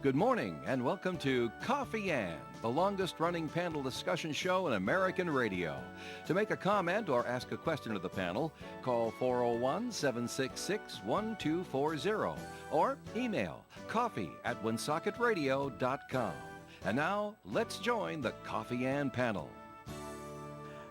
Good morning and welcome to Coffee Ann, the longest running panel discussion show in American radio. To make a comment or ask a question of the panel, call 401-766-1240 or email coffee@woonsocket.radio.com. And now, let's join the Coffee Ann panel.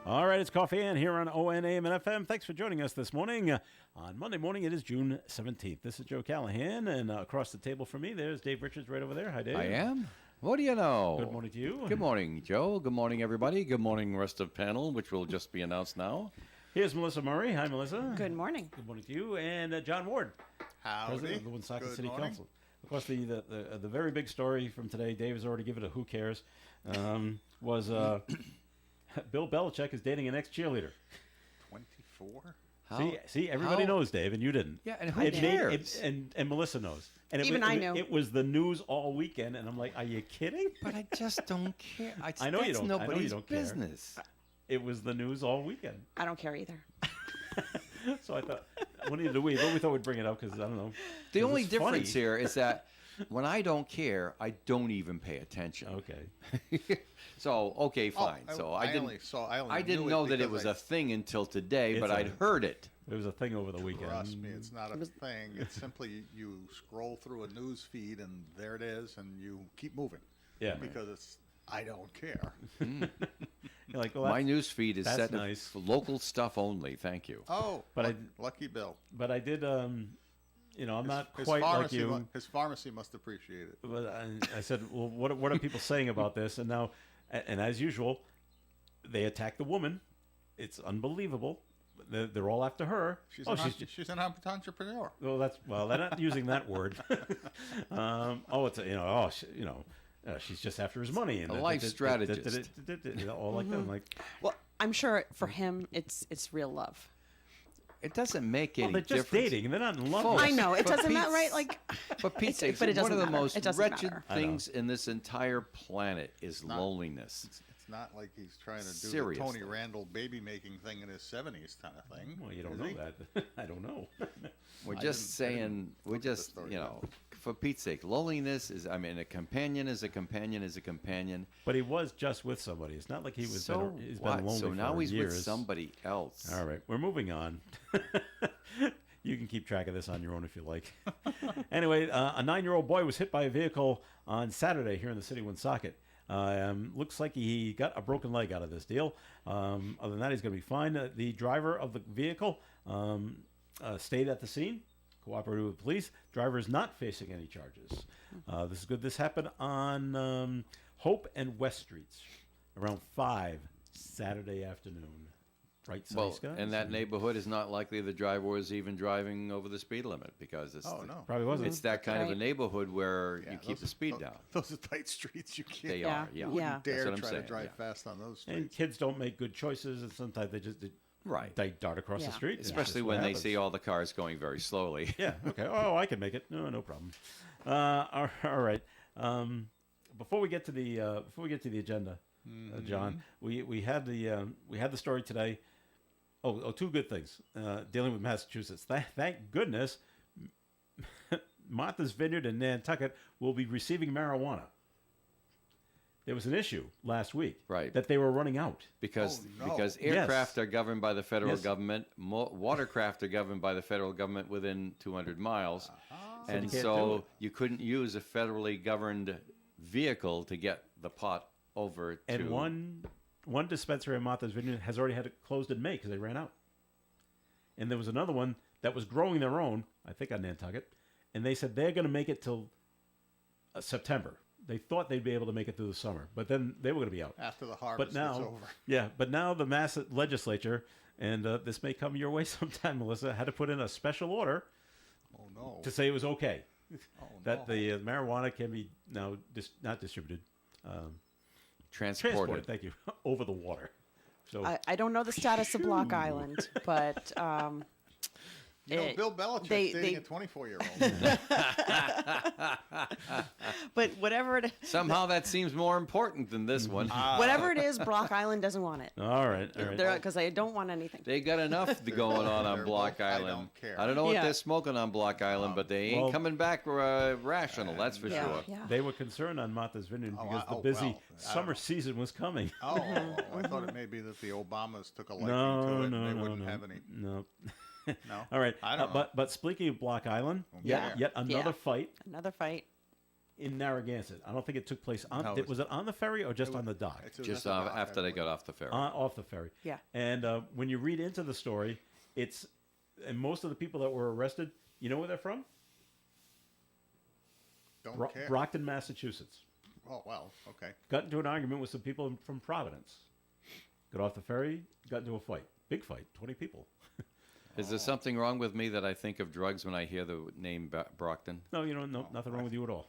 All right, it's Coffee Ann here on ONAM and FM. Thanks for joining us this morning. On Monday morning, it is June 17th. This is Joe Callahan, and across the table from me, there's Dave Richards right over there. Hi, Dave. I am. What do you know? Good morning to you. Good morning, Joe. Good morning, everybody. Good morning, rest of panel, which will just be announced now. Here's Melissa Murray. Hi, Melissa. Good morning. Good morning to you. And John Ward, Howdy. President of the Woonsocket Good City morning. Council. Of course, the very big story from today, Dave has already given a who cares, was Bill Belichick is dating an ex-cheerleader. 24? See, everybody knows, Dave, and you didn't. Yeah, and who cares? And Melissa knows. And Even I knew. It was the news all weekend, and I'm like, are you kidding? But I just don't care. I know you don't. That's nobody's I know you don't care. business. It was the news all weekend. I don't care either. So I thought, what neither do we? But we thought we'd bring it up because, I don't know. The only it's difference funny. here is that when I don't care, I don't even pay attention. Okay. So, okay, fine. So I didn't know that it was a thing until today, but I'd heard it. It was a thing over the weekend. Trust me, it's not a thing. It's simply you scroll through a news feed and there it is, and you keep moving. Yeah. Because I don't care. You're like, well, My news feed is that's set nice. for local stuff only. Thank you. Oh, But lucky Bill. But I did, I'm not His quite like pharmacy you. His pharmacy must appreciate it. But I said, well, what are people saying about this? And now, and as usual, they attack the woman. It's unbelievable. They're all after her. She's an entrepreneur. Well, they're not using that word. She's just after his money and A life strategist. All like that. I'm like, Well, I'm sure for him, it's real love. It doesn't make any they're just difference. dating. They're not in love. Folks, I know it for doesn't matter, Pete's- right? Like, For Pete's sake, but it one doesn't of the matter. most It doesn't wretched matter. things in this entire planet is loneliness. It's not like he's trying to do Seriously. the Tony Randall baby making thing in his 70s kind of thing. Well, you don't is know he? that. I don't know. We're I just saying, we're look at the just, story, for Pete's sake, loneliness is, a companion is a companion is a companion. But he was just with somebody. It's not like he was. He's what? been lonely So now for he's years. with somebody else. All right, we're moving on. You can keep track of this on your own if you like. Anyway, a 9-year-old boy was hit by a vehicle on Saturday here in the city of Woonsocket. Looks like he got a broken leg out of this deal. Other than that, he's going to be fine. The driver of the vehicle stayed at the scene, cooperated with police. Driver is not facing any charges. This is good. This happened on Hope and West Streets around 5 Saturday afternoon. Right, Well, Scott? and that neighborhood is not likely the driver was even driving over the speed limit because it's No. Probably wasn't. it's that kind of a Right. neighborhood where Yeah, you keep those- the speed down. Those are tight streets. You can't. They Yeah. are, yeah. Yeah. Wouldn't That's dare what I'm try saying, to drive yeah. fast on those And streets. kids don't make good choices, and sometimes they just Right. they dart across the Yeah. street. It's Especially just when what they happens. see all the cars going very slowly. Yeah. Okay. Oh, I can make it. No problem. All right. Before we get to the agenda, John, we had the story today. Oh, two good things dealing with Massachusetts. Thank goodness, Martha's Vineyard in Nantucket will be receiving marijuana. There was an issue last week, Right. that they were running out. Because Oh, no. because Yes. aircraft are governed by the federal Yes. government, watercraft are governed by the federal government within 200 miles, you and can't do so it. you couldn't use a federally governed vehicle to get the pot over to. And one dispensary in Martha's Vineyard has already had it closed in May because they ran out. And there was another one that was growing their own, I think on Nantucket, and they said they're going to make it till September. They thought they'd be able to make it through the summer, but then they were going to be out. After the But harvest now, is over. but now the Mass legislature, and this may come your way sometime, Melissa, had to put in a special order Oh, no. to say it was okay that no. the marijuana can be now not distributed, transported. transported. Thank you, over the water. So I don't know the status of Block Island, but You know, it- Bill Belichick's they- dating they- a 24-year-old. But whatever it Somehow that seems more important than this one. whatever it is, Block Island doesn't want it. All right. All right. Because I don't want anything. They got enough going on They're Block both, I Island. don't care. I don't know what Yeah. they're smoking on Block Island, but they ain't well- coming back rational. That's for Yeah, sure. yeah. They were concerned on Martha's Vineyard Oh, because I- the oh, busy well, I don't summer know. season was coming. Oh, I thought it may be that the Obamas took a liking to No, it no, and they no, wouldn't no, have any. no. No? All right. I don't know. But speaking of Block Island, Yeah. yet another Yeah. fight Another fight. in Narragansett. I don't think it took place on. No, Was it on the ferry or just on the dock? It's- Just that's about after they it. got off the ferry. Off the ferry. Yeah. And when you read into the story, and most of the people that were arrested, you know where they're from? Don't care. Brockton, Massachusetts. Oh, well, okay. Got into an argument with some people from Providence. Got off the ferry, got into a fight. Big fight, 20 people. Is there something wrong with me that I think of drugs when I hear the name Brockton? No, no, nothing wrong with you at all.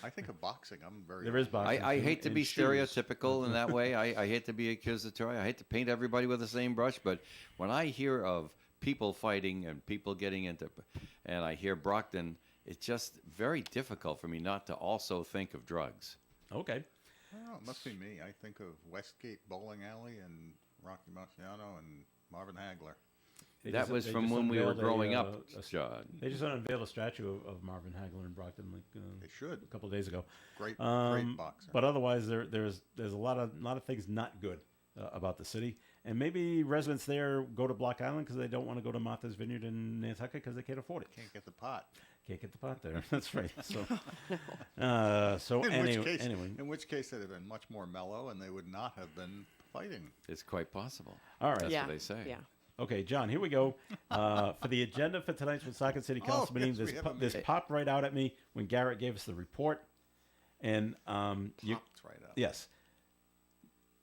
I think of boxing. I'm very. There is boxing. I hate to and be shoes. stereotypical in that way. I hate to be accusatory. I hate to paint everybody with the same brush. But when I hear of people fighting and people getting into, and I hear Brockton, it's just very difficult for me not to also think of drugs. Okay. I don't know, it must be me. I think of Westgate Bowling Alley and Rocky Marciano and Marvin Hagler. They That just- was they from just when we were unveiled growing up, a- John. They just unveiled a statue of Marvin Hagler in Brockton They should. a couple of days ago. Great, great Um, boxer. But otherwise, there's a lot of things not good about the city, and maybe residents there go to Block Island because they don't want to go to Martha's Vineyard in Nantucket because they can't afford it. Can't get the pot. Can't get the pot there. That's right. So, anyway, In which case, they'd have been much more mellow, and they would not have been fighting. It's quite possible. all right. That's Yeah. what they say. Yeah. Okay, John, here we go. For the agenda for tonight's Woonsocket City Council Oh, meeting, yes, we this, have a this meeting. popped right out at me when Garrett gave us the report. And you, Popped right up. yes,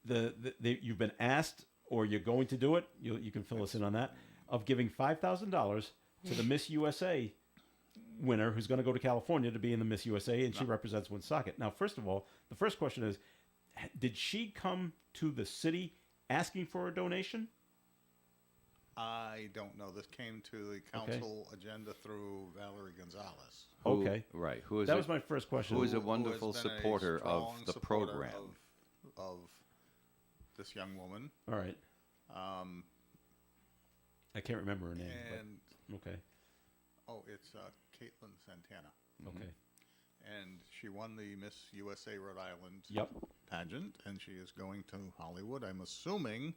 you've been asked, or you're going to do it. You can fill us in on that. Of giving $5,000 to the Miss USA winner, who's going to go to California to be in the Miss USA, and she represents Woonsocket. Now, first of all, the first question is, did she come to the city asking for a donation? I don't know. This came to the council agenda through Valerie Gonzalez. Who- Okay. Right. Who is That it? was my first question. Who is a who has wonderful been a supporter of strong the supporter program. of this young woman. All right. Um, I can't remember her name. and But, okay. it's Caitlin Santana. Okay. And she won the Miss USA Rhode Island Yep. pageant, and she is going to Hollywood. I'm assuming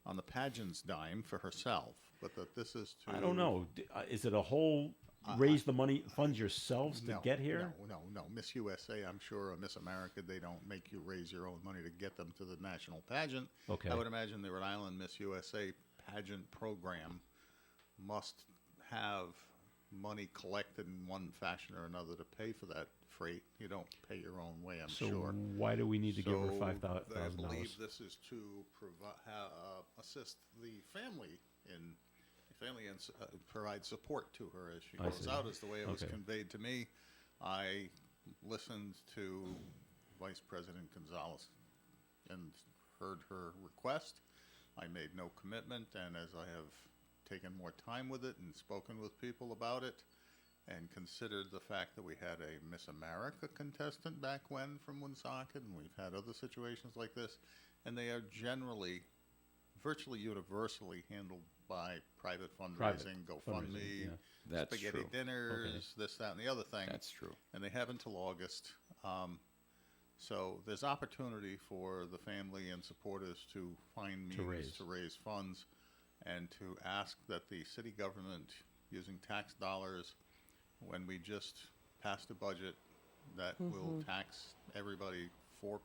on the pageant's dime for herself, but that this is to. I don't know. Is it a whole raise the money funds yourselves to No, get here? No. Miss USA, I'm sure, or Miss America, they don't make you raise your own money to get them to the national pageant. Okay. I would imagine the Rhode Island Miss USA pageant program must have money collected in one fashion or another to pay for that freight. You don't pay your own way, I'm So sure. why do we need to give her So $5,000? I believe this is to assist the family and provide support to her as she I goes see. out, is the way it was Okay. conveyed to me. I listened to Vice President Gonzalez and heard her request. I made no commitment, and as I have taken more time with it and spoken with people about it, and considered the fact that we had a Miss America contestant back when from Woonsocket, and we've had other situations like this, and they are generally, virtually universally handled by private fundraising, GoFundMe, fundraising, yeah. That's spaghetti true. dinners, this, that, and the other thing. That's true. And they have until August. So there's opportunity for the family and supporters to find means to raise funds and to ask that the city government, using tax dollars, when we just passed a budget that will tax everybody 4%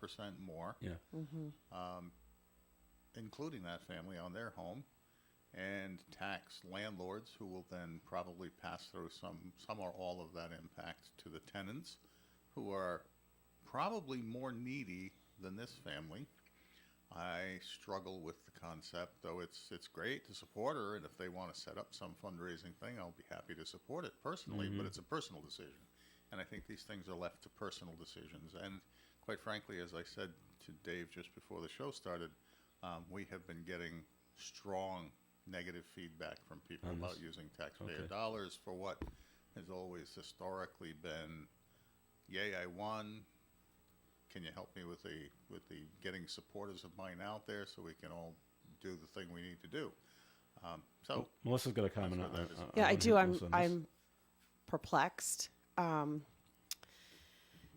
more, Yeah. including that family on their home, and tax landlords who will then probably pass through some or all of that impact to the tenants, who are probably more needy than this family. I struggle with the concept, though it's great to support her, and if they want to set up some fundraising thing, I'll be happy to support it personally, but it's a personal decision. And I think these things are left to personal decisions. And quite frankly, as I said to Dave just before the show started, we have been getting strong negative feedback from people On about this? using taxpayer Okay. dollars for what has always historically been, yay, I won. Can you help me with the getting supporters of mine out there so we can all do the thing we need to do? So Melissa's got a comment That's on, what that is. Yeah, I on do. here, I'm Melissa, on this. I'm perplexed.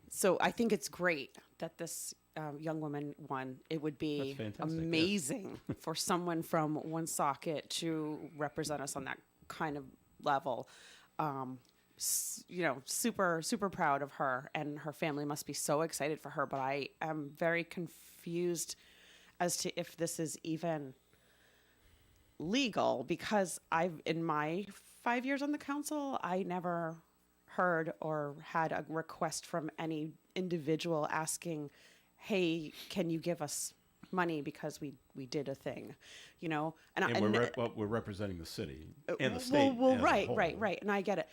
So I think it's great that this young woman won. It would be That's fantastic, yes. amazing for someone from Woonsocket to represent us on that kind of level. Super proud of her, and her family must be so excited for her. But I am very confused as to if this is even legal, because in my 5 years on the council, I never heard or had a request from any individual asking, hey, can you give us money because we did a thing, And we're representing the city and the state. well, as a right, whole. right, and I get it.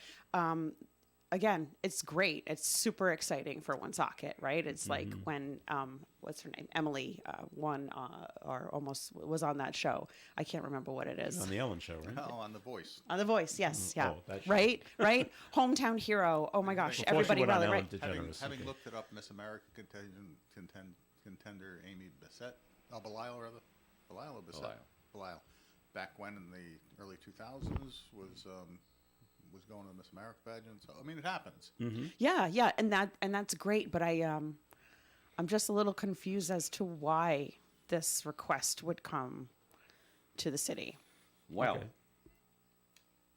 Again, it's great. It's super exciting for Woonsocket, right? It's like when what's her name, Emily, won or almost was on that show. I can't remember what it is. On the Ellen Show, right? oh, on The Voice. On The Voice, yes, yeah, Oh, that show. right. Hometown hero. Oh my gosh, Before she everybody went on rally, Ellen right? DeGeneres. Having okay. looked it up, Miss America contender Amy Bissett, Belial rather, Belial or Bissett? Belial. Back when in the early 2000s was going to the Miss America pageant. So I mean, it happens. Yeah, and that's great. But I'm just a little confused as to why this request would come to the city. Well, Okay.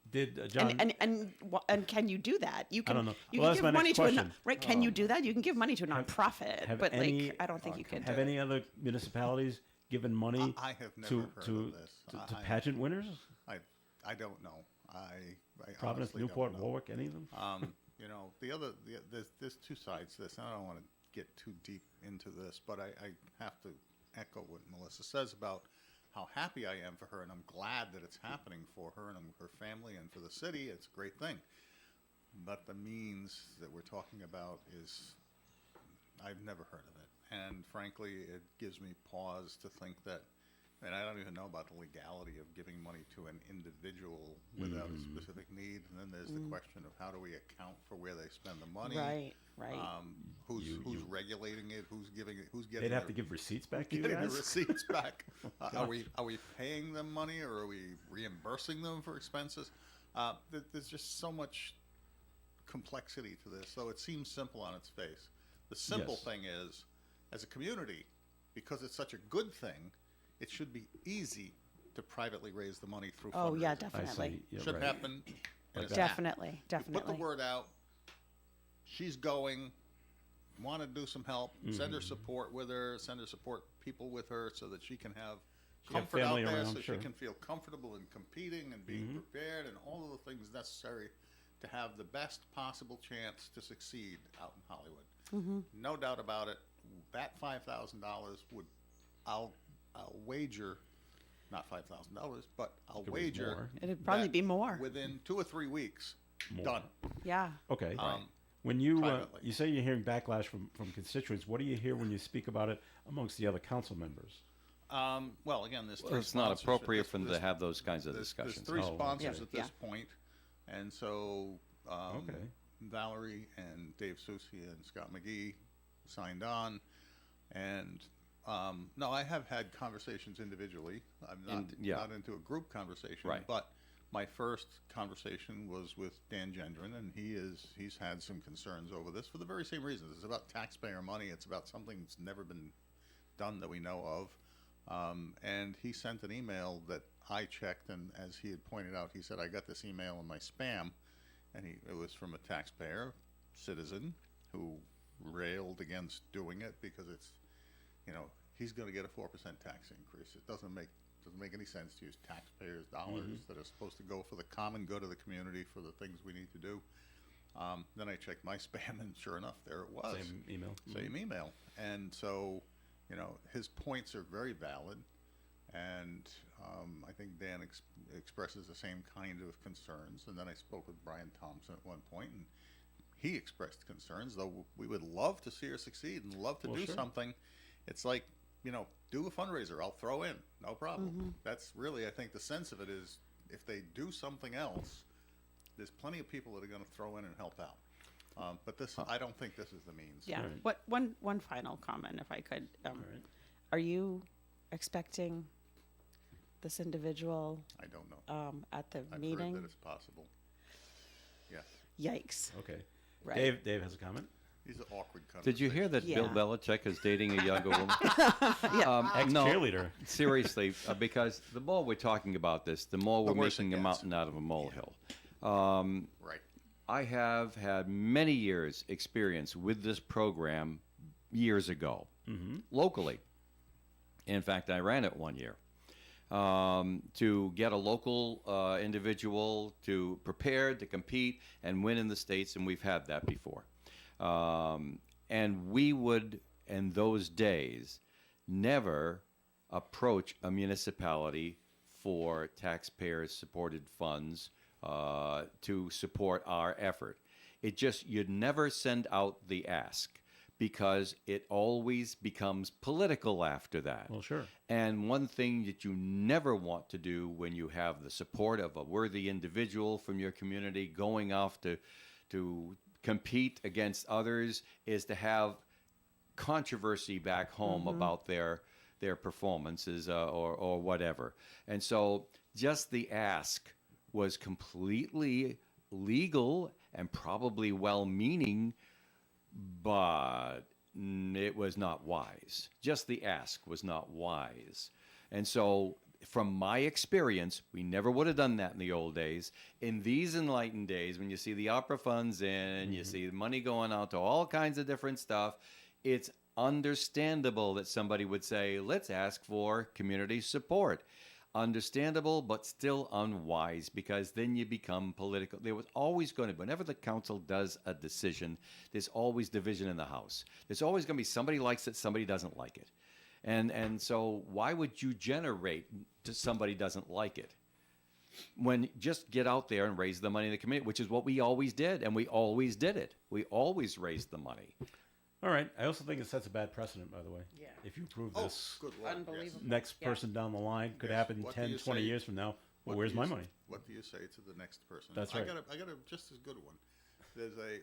Did John? And can you do that? You can. don't know. You Well, can that's my give money next to a question. right. Can you do that? You can give money to a nonprofit, have but any- I don't think you can. have any other municipalities given money I have never to heard to of this. to pageant winners? I don't know. I Providence, honestly Newport, don't know. Warwick, any of them? There's two sides to this. I don't want to get too deep into this, but I have to echo what Melissa says about how happy I am for her, and I'm glad that it's happening for her and her family and for the city. It's a great thing. But the means that we're talking about is, I've never heard of it. And frankly, it gives me pause to think that, and I don't even know about the legality of giving money to an individual without a specific need. And then there's the question of how do we account for where they spend the money? Right. Who's regulating it? Who's giving it? Who's getting? They'd have to their- give receipts back to you getting the guys. receipts back. Are we paying them money, or are we reimbursing them for expenses? There's just so much complexity to this, though it seems simple on its face. The simple Yes. thing is, as a community, because it's such a good thing, it should be easy to privately raise the money through Oh yeah, fundraising. I definitely. see. Yeah, Should right. happen. And it's Definitely, happened. definitely. You put the word out. She's going. Want to do some help? Send her support with her. Send her support people with her so that she can have have comfort out family there, around, so sure. she can feel comfortable in competing and being prepared, and all of the things necessary to have the best possible chance to succeed out in Hollywood. No doubt about it. That $5,000 would, I'll wager, not $5,000, but I'll It was wager more. It'd probably that be more. within 2 or 3 weeks. More. Done. Yeah. Okay. Um, When you privately. you say you're hearing backlash from constituents, what do you hear when you speak about it amongst the other council members? Well, again, there's well, three it's not sponsors. appropriate There's- for them to there's- have those kinds of There's discussions. 3 Oh, sponsors okay. at this Yeah. point, and so Okay. Valerie and Dave Susi and Scott McGee signed on, and no, I have had conversations individually. I'm not into a group conversation, Right. but my first conversation was with Dan Gendron, and he's had some concerns over this for the very same reasons. It's about taxpayer money. It's about something that's never been done that we know of. And he sent an email that I checked, and as he had pointed out, he said, I got this email in my spam, and it was from a taxpayer citizen who railed against doing it because it's, he's going to get a 4% tax increase. It doesn't make any sense to use taxpayers' dollars that are supposed to go for the common good of the community for the things we need to do. Then I checked my spam, and sure enough, there it was. Same email. Same email. And so, his points are very valid, and I think Dan expresses the same kind of concerns. And then I spoke with Brian Thompson at one point, and he expressed concerns, though we would love to see her succeed and love to Well, do sure. something. It's like, do a fundraiser. I'll throw in, no problem. That's really, I think, the sense of it is if they do something else, there's plenty of people that are going to throw in and help out. But I don't think this is the means. Yeah. Right. One final comment, if I could. right. Are you expecting this individual I don't know. at the I've meeting? heard that it's possible. Yes. Yikes! Okay. Right. Dave has a comment. These are awkward conversations. Did you hear that Bill Yeah. Belichick is dating a younger woman? No, Ex-cheerleader. seriously, because the more we're talking about this, the more The we're worse it making a gets. mountain out of a molehill. Right. I have had many years experience with this program years ago, locally. In fact, I ran it one year to get a local individual to prepared to compete and win in the States, and we've had that before. And we would, in those days, never approach a municipality for taxpayer-supported funds to support our effort. You'd never send out the ask because it always becomes political after that. Well, sure. And one thing that you never want to do when you have the support of a worthy individual from your community going off to compete against others is to have controversy back home about their performances or whatever. And so just the ask was completely legal and probably well-meaning, but it was not wise. Just the ask was not wise. And so from my experience, we never would have done that in the old days. In these enlightened days, when you see the opera funds in, you see the money going out to all kinds of different stuff, it's understandable that somebody would say, let's ask for community support. Understandable, but still unwise, because then you become political. There was always going to, whenever the council does a decision, there's always division in the House. There's always going to be somebody likes it, somebody doesn't like it. And so why would you generate somebody doesn't like it? When just get out there and raise the money in the community, which is what we always did, and we always did it. We always raised the money. All right. I also think it sets a bad precedent, by the way. Yeah. If you approve Oh, this, good Lord. Unbelievable. next Yeah. person down the line could Yes. happen What do 10, you 20 say? years from now. Well, What where's do you my s- money? What do you say to the next person? That's I right. got just as good one.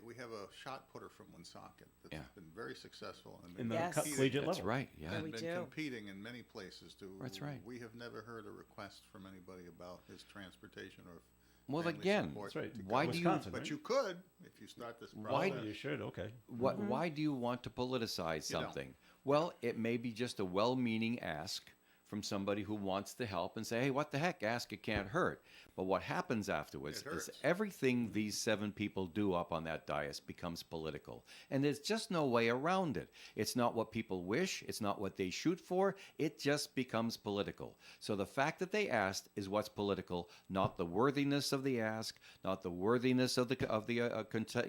We have a shot putter from Woonsocket that's Yeah. been very successful and In been the Yes. collegiate competing- That's level. right, yeah. Yeah, and we been do. competing in many places. That's right. We have never heard a request from anybody about his transportation or Well, family again, support That's right. to Why go. do you- Wisconsin, But right? you could if you start this Why process. You should. Okay. Why do you want to politicize You don't. something? Well, it may be just a well-meaning ask from somebody who wants to help and say, hey, what the heck, ask, it can't hurt. But what happens afterwards It is hurts. everything these 7 people do up on that dais becomes political. And there's just no way around it. It's not what people wish. It's not what they shoot for. It just becomes political. So the fact that they asked is what's political, not the worthiness of the ask, not the worthiness of the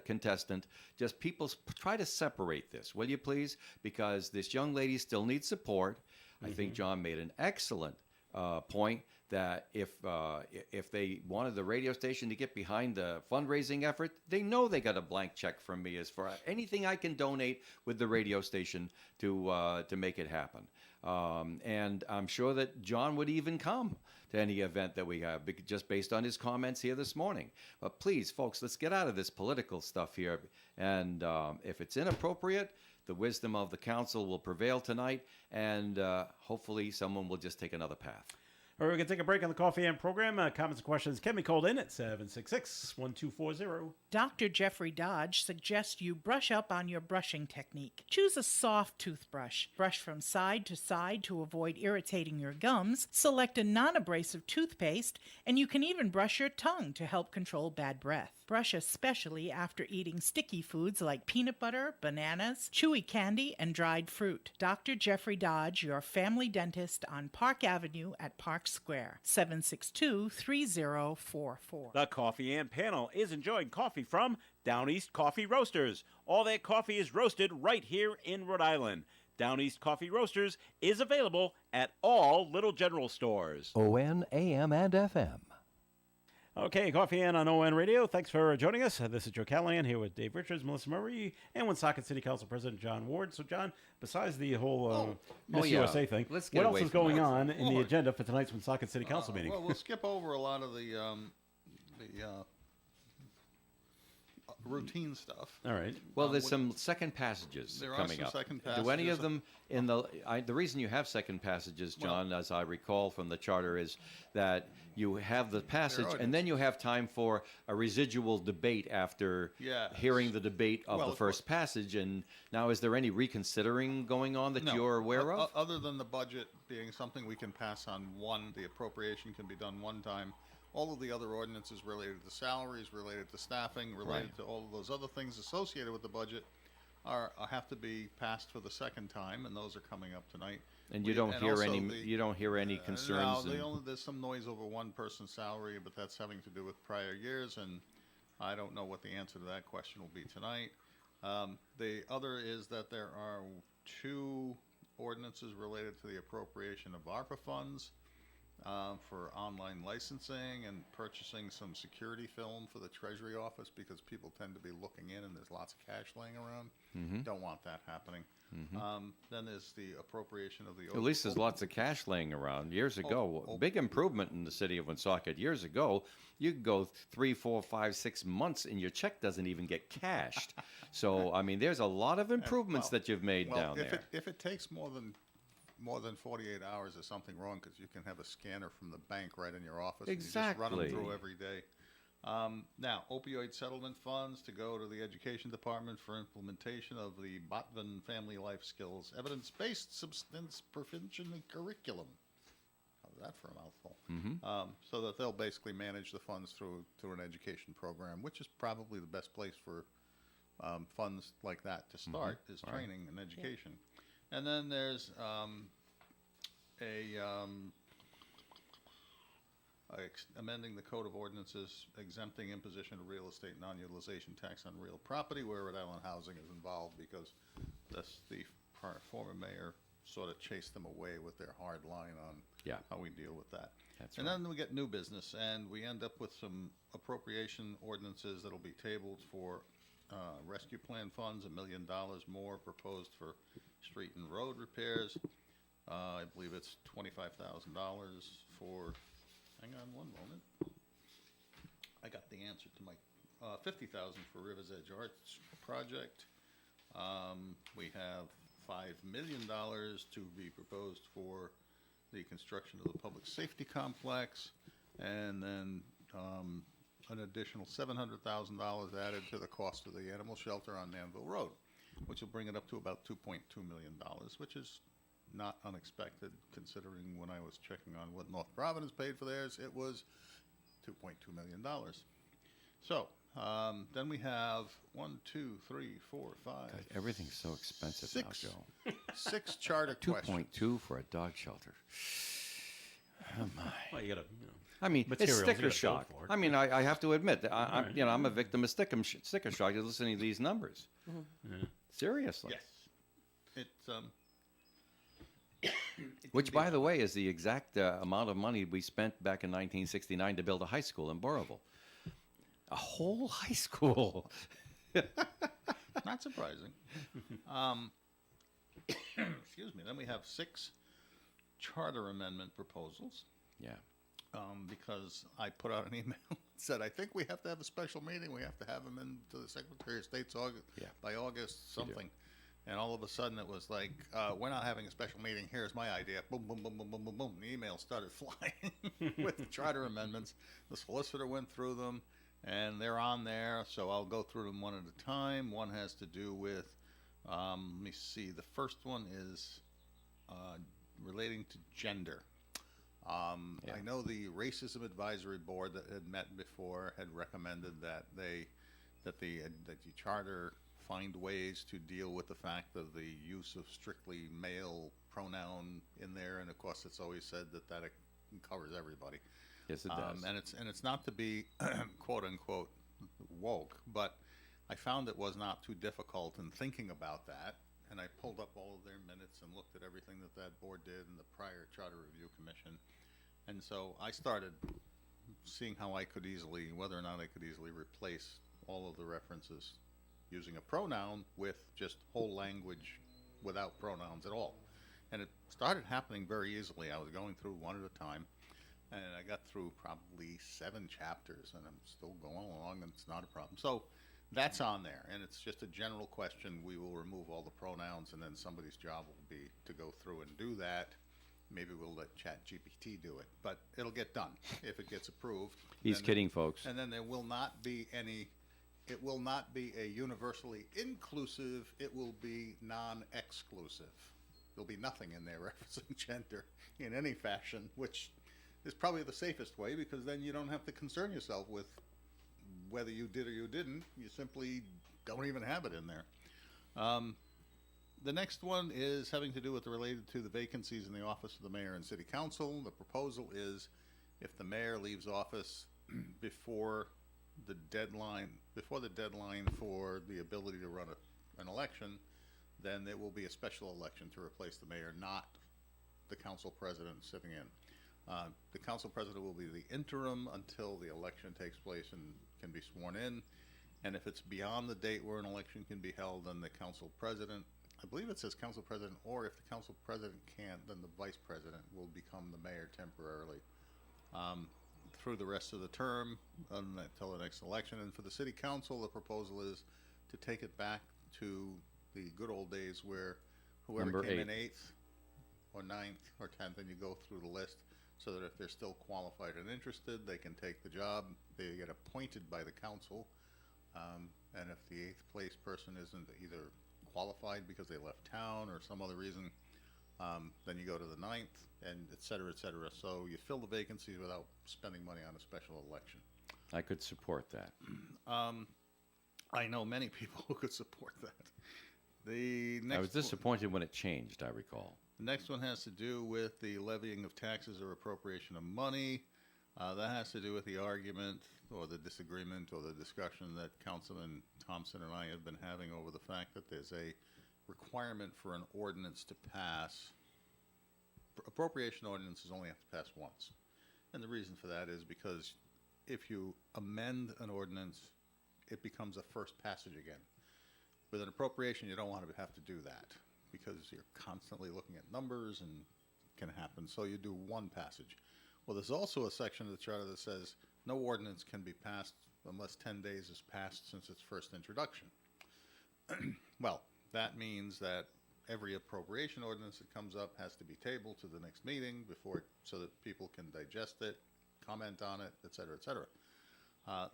contestant. Just people try to separate this, will you please? Because this young lady still needs support. I think John made an excellent point that if they wanted the radio station to get behind the fundraising effort, they know they got a blank check from me as far anything I can donate with the radio station to make it happen. And I'm sure that John would even come to any event that we have, just based on his comments here this morning. But please, folks, let's get out of this political stuff here. And if it's inappropriate, the wisdom of the council will prevail tonight, and hopefully someone will just take another path. All right, we're going to take a break on the Coffee and program. Comments and questions can be called in at 766-1240. Dr. Jeffrey Dodge suggests you brush up on your brushing technique. Choose a soft toothbrush. Brush from side to side to avoid irritating your gums. Select a non-abrasive toothpaste, and you can even brush your tongue to help control bad breath. Brush especially after eating sticky foods like peanut butter, bananas, chewy candy, and dried fruit. Dr. Jeffrey Dodge, your family dentist on Park Avenue at Park Square, 762-3044. The Coffee and panel is enjoying coffee from Down East Coffee Roasters. All their coffee is roasted right here in Rhode Island. Down East Coffee Roasters is available at all Little General stores. ON, AM, and FM. Okay, Coffee and on ON Radio. Thanks for joining us. This is Joe Callahan here with Dave Richards, Melissa Murray, and Woonsocket City Council President John Ward. So, John, besides the whole Miss yeah. USA thing, Let's get what else away is from going that. on in the agenda for tonight's Woonsocket City Council meeting? Well, we'll skip over a lot of the routine stuff. All right. Well, there's some second passages There are coming some up. second Do any passages. of them in the reason you have second passages, John, as I recall from the charter, is that you have the passage and then you have time for a residual debate after Yes. hearing the debate of Well, the first passage. And now, is there any reconsidering going on that No, you're aware of? Other than the budget being something we can pass on the appropriation can be done one time. All of the other ordinances related to salaries, related to staffing, related Right. to all of those other things associated with the budget have to be passed for the second time, and those are coming up tonight. And you don't hear also any the- you don't hear any concerns. No, there's some noise over one person's salary, but that's having to do with prior years, and I don't know what the answer to that question will be tonight. The other is that there are two ordinances related to the appropriation of ARPA funds for online licensing and purchasing some security film for the Treasury office because people tend to be looking in and there's lots of cash laying around. Don't want that happening. Then there's the appropriation of the At least there's lots of cash laying around. Years ago, big improvement in the city of Woonsocket. Years ago, you could go 3, 4, 5, 6 months and your check doesn't even get cashed. So, I mean, there's a lot of improvements that you've made down there. If it takes more than 48 hours, there's something wrong because you can have a scanner from the bank right in your office. And you just run them Exactly. through every day. Now, opioid settlement funds to go to the education department for implementation of the Botvin Family Life Skills Evidence-Based Substance Prevention Curriculum. How's that for a mouthful? So that they'll basically manage the funds through an education program, which is probably the best place for funds like that to start is training and education. And then there's amending the Code of Ordinances exempting imposition of real estate non-utilization tax on real property where Rhode Island Housing is involved because the former mayor sort of chased them away with their hard line on Yeah. how we deal with that. That's and right. then we get new business, and we end up with some appropriation ordinances that'll be tabled for rescue plan funds, $1 million more proposed for street and road repairs. I believe it's $25,000 for, hang on one moment. I got the answer to my, $50,000 for Rivers Edge Arts project. We have $5 million to be proposed for the construction of the public safety complex, and then an additional $700,000 added to the cost of the animal shelter on Danville Road, which will bring it up to about $2.2 million, which is not unexpected considering when I was checking on what North Providence paid for theirs, it was $2.2 million. So then we have 1, 2, 3, 4, 5. God, everything's so expensive now, Six. Joe. 6 charter questions. 2.2 for a dog shelter. Oh my! Well, you gotta, I mean, it's materials, you sticker gotta build shock. for it. I mean, I have to admit that right. I'm a victim of sticker shock just listening to these numbers. Seriously. Yes. Which, by the way, is the exact amount of money we spent back in 1969 to build a high school in Boroville. A whole high school. Not surprising. Excuse me. Then we have 6 charter amendment proposals Yeah. because I put out an email that said, I think we have to have a special meeting. We have to have them into the Secretary of State's Yeah. by August something. And all of a sudden it was like, we're not having a special meeting. Here's my idea. Boom, boom, boom, boom, boom, boom, boom. The email started flying with charter amendments. The solicitor went through them, and they're on there. So I'll go through them one at a time. One has to do with, let me see. The first one is relating to gender. I know the Racism Advisory Board that had met before had recommended that that the charter find ways to deal with the fact of the use of strictly male pronoun in there, and of course it's always said that covers everybody. Yes, it does. And it's not to be quote unquote woke, but I found it was not too difficult in thinking about that, and I pulled up all of their minutes and looked at everything that board did in the prior Charter Review Commission, and so I started seeing how whether or not I could easily replace all of the references using a pronoun with just whole language without pronouns at all. And it started happening very easily. I was going through one at a time, and I got through probably 7 chapters, and I'm still going along, and it's not a problem. So that's on there, and it's just a general question. We will remove all the pronouns, and then somebody's job will be to go through and do that. Maybe we'll let ChatGPT do it, but it'll get done if it gets approved. He's Then- kidding, folks. And then there will not be it will not be a universally inclusive, it will be non-exclusive. There'll be nothing in there referencing gender in any fashion, which is probably the safest way, because then you don't have to concern yourself with whether you did or you didn't. You simply don't even have it in there. The next one is having to do with related to the vacancies in the office of the mayor and city council. The proposal is if the mayor leaves office before the deadline for the ability to run an election, then there will be a special election to replace the mayor, not the council president sitting in. The council president will be the interim until the election takes place and can be sworn in. And if it's beyond the date where an election can be held, then the council president, I believe it says council president, or if the council president can't, then the vice president will become the mayor temporarily through the rest of the term until the next election. And for the city council, the proposal is to take it back to the good old days where whoever Number came in 8. 8th or 9th or 10th, and you go through the list so that if they're still qualified and interested, they can take the job. They get appointed by the council. And if the 8th place person isn't either qualified because they left town or some other reason, then you go to the 9th, and et cetera, et cetera. So you fill the vacancies without spending money on a special election. I could support that. I know many people who could support that. The I next was disappointed when it changed, I recall. The next one has to do with the levying of taxes or appropriation of money. That has to do with the argument or the disagreement or the discussion that Councilman Thompson and I have been having over the fact that there's a requirement for an ordinance to pass. Appropriation ordinances only have to pass once. And the reason for that is because if you amend an ordinance, it becomes a first passage again. With an appropriation, you don't want to have to do that because you're constantly looking at numbers and can happen. So you do one passage. Well, there's also a section of the charter that says no ordinance can be passed unless 10 days has passed since its first introduction. Well, that means that every appropriation ordinance that comes up has to be tabled to the next meeting so that people can digest it, comment on it, et cetera, et cetera.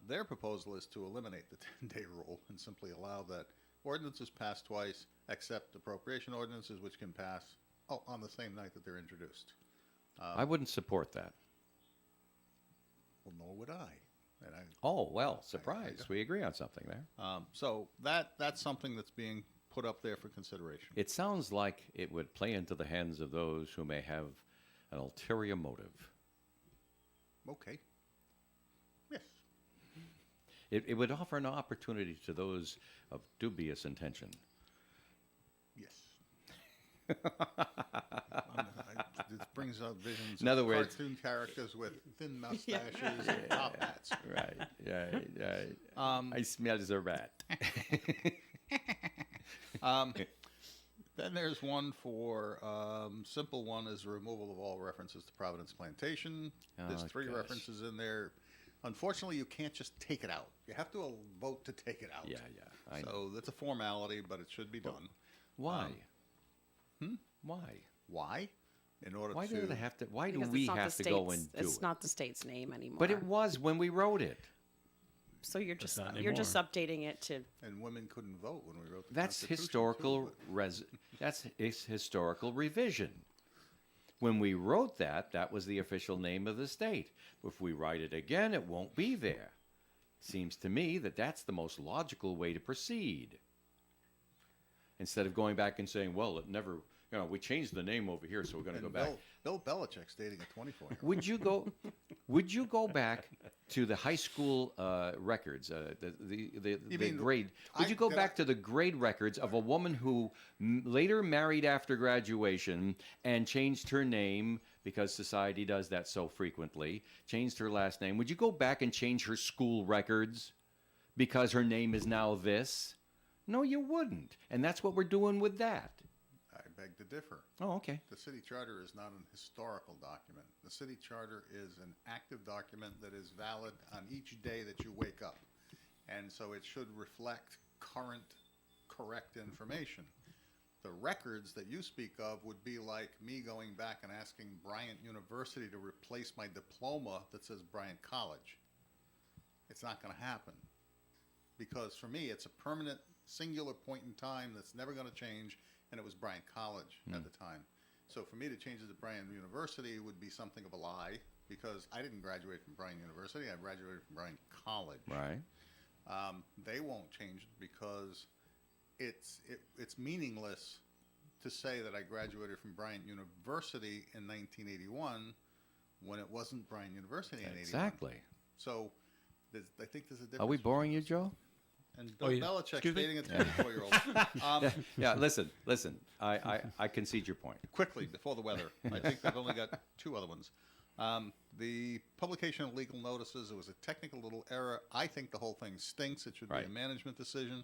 Their proposal is to eliminate the 10-day rule and simply allow that ordinances pass twice, except appropriation ordinances, which can pass on the same night that they're introduced. I wouldn't support that. Well, nor would I. And Oh, well, surprise. We agree on something there. so that's something that's being put up there for consideration. It sounds like it would play into the hands of those who may have an ulterior motive. Okay. Yes. It would offer an opportunity to those of dubious intention. Yes. This brings up visions In other of words- cartoon characters with thin mustaches and top hats. Right. I smell a rat. Then there's one for, simple one is the removal of all references to Providence Plantation. There's Oh, 3 gosh. references in there. Unfortunately, you can't just take it out. You have to vote to take it out. Yeah. I know. So that's a formality, but it should be done. Why? Why? Why? In order Why to. do they have to? Why do Because we it's not have the to go state's- and do It's it? not the state's name anymore. But it was when we wrote it. So you're just not you're just anymore. updating it to. And women couldn't vote when we wrote the That's Constitution, historical. too, but- That's historical revision. When we wrote that, that was the official name of the state. If we write it again, it won't be there. Seems to me that that's the most logical way to proceed. Instead of going back and saying, "Well, it never." We changed the name over here, so we're going to go And back. Bill Belichick's dating a 24-year-old. Would you go back to the high school records, the mean, grade? Would you go did back to the grade records of a woman who later married after graduation and changed her name because society does that so frequently, changed her last name, would you go back and change her school records because her name is now this? No, you wouldn't. And that's what we're doing with that. I beg to differ. Oh, okay. The city charter is not an historical document. The city charter is an active document that is valid on each day that you wake up. And so it should reflect current, correct information. The records that you speak of would be like me going back and asking Bryant University to replace my diploma that says Bryant College. It's not going to happen. Because for me, it's a permanent, singular point in time that's never going to change, and it was Bryant College at the time. So for me to change it to Bryant University would be something of a lie, because I didn't graduate from Bryant University. I graduated from Bryant College. Right. They won't change it because it's meaningless to say that I graduated from Bryant University in 1981 when it wasn't Bryant University in 81. Exactly. So I think there's a difference. Are we boring you, Joe? And Oh, Bill yeah. Belichick's Excuse me? dating a 24-year-old. Yeah, listen. I concede your point. Quickly, before the weather. I think I've only got two other ones. The publication of legal notices, it was a technical little error. I think the whole thing stinks. It should be Right. a management decision.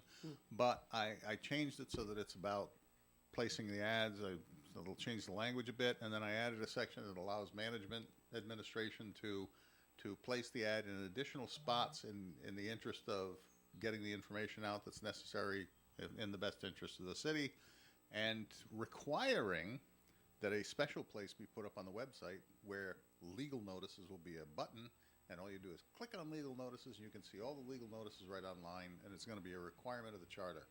But I changed it so that it's about placing the ads. It'll change the language a bit. And then I added a section that allows management administration to place the ad in additional spots in the interest of getting the information out that's necessary in the best interest of the city, and requiring that a special place be put up on the website where legal notices will be a button, and all you do is click on legal notices, and you can see all the legal notices right online, and it's going to be a requirement of the charter.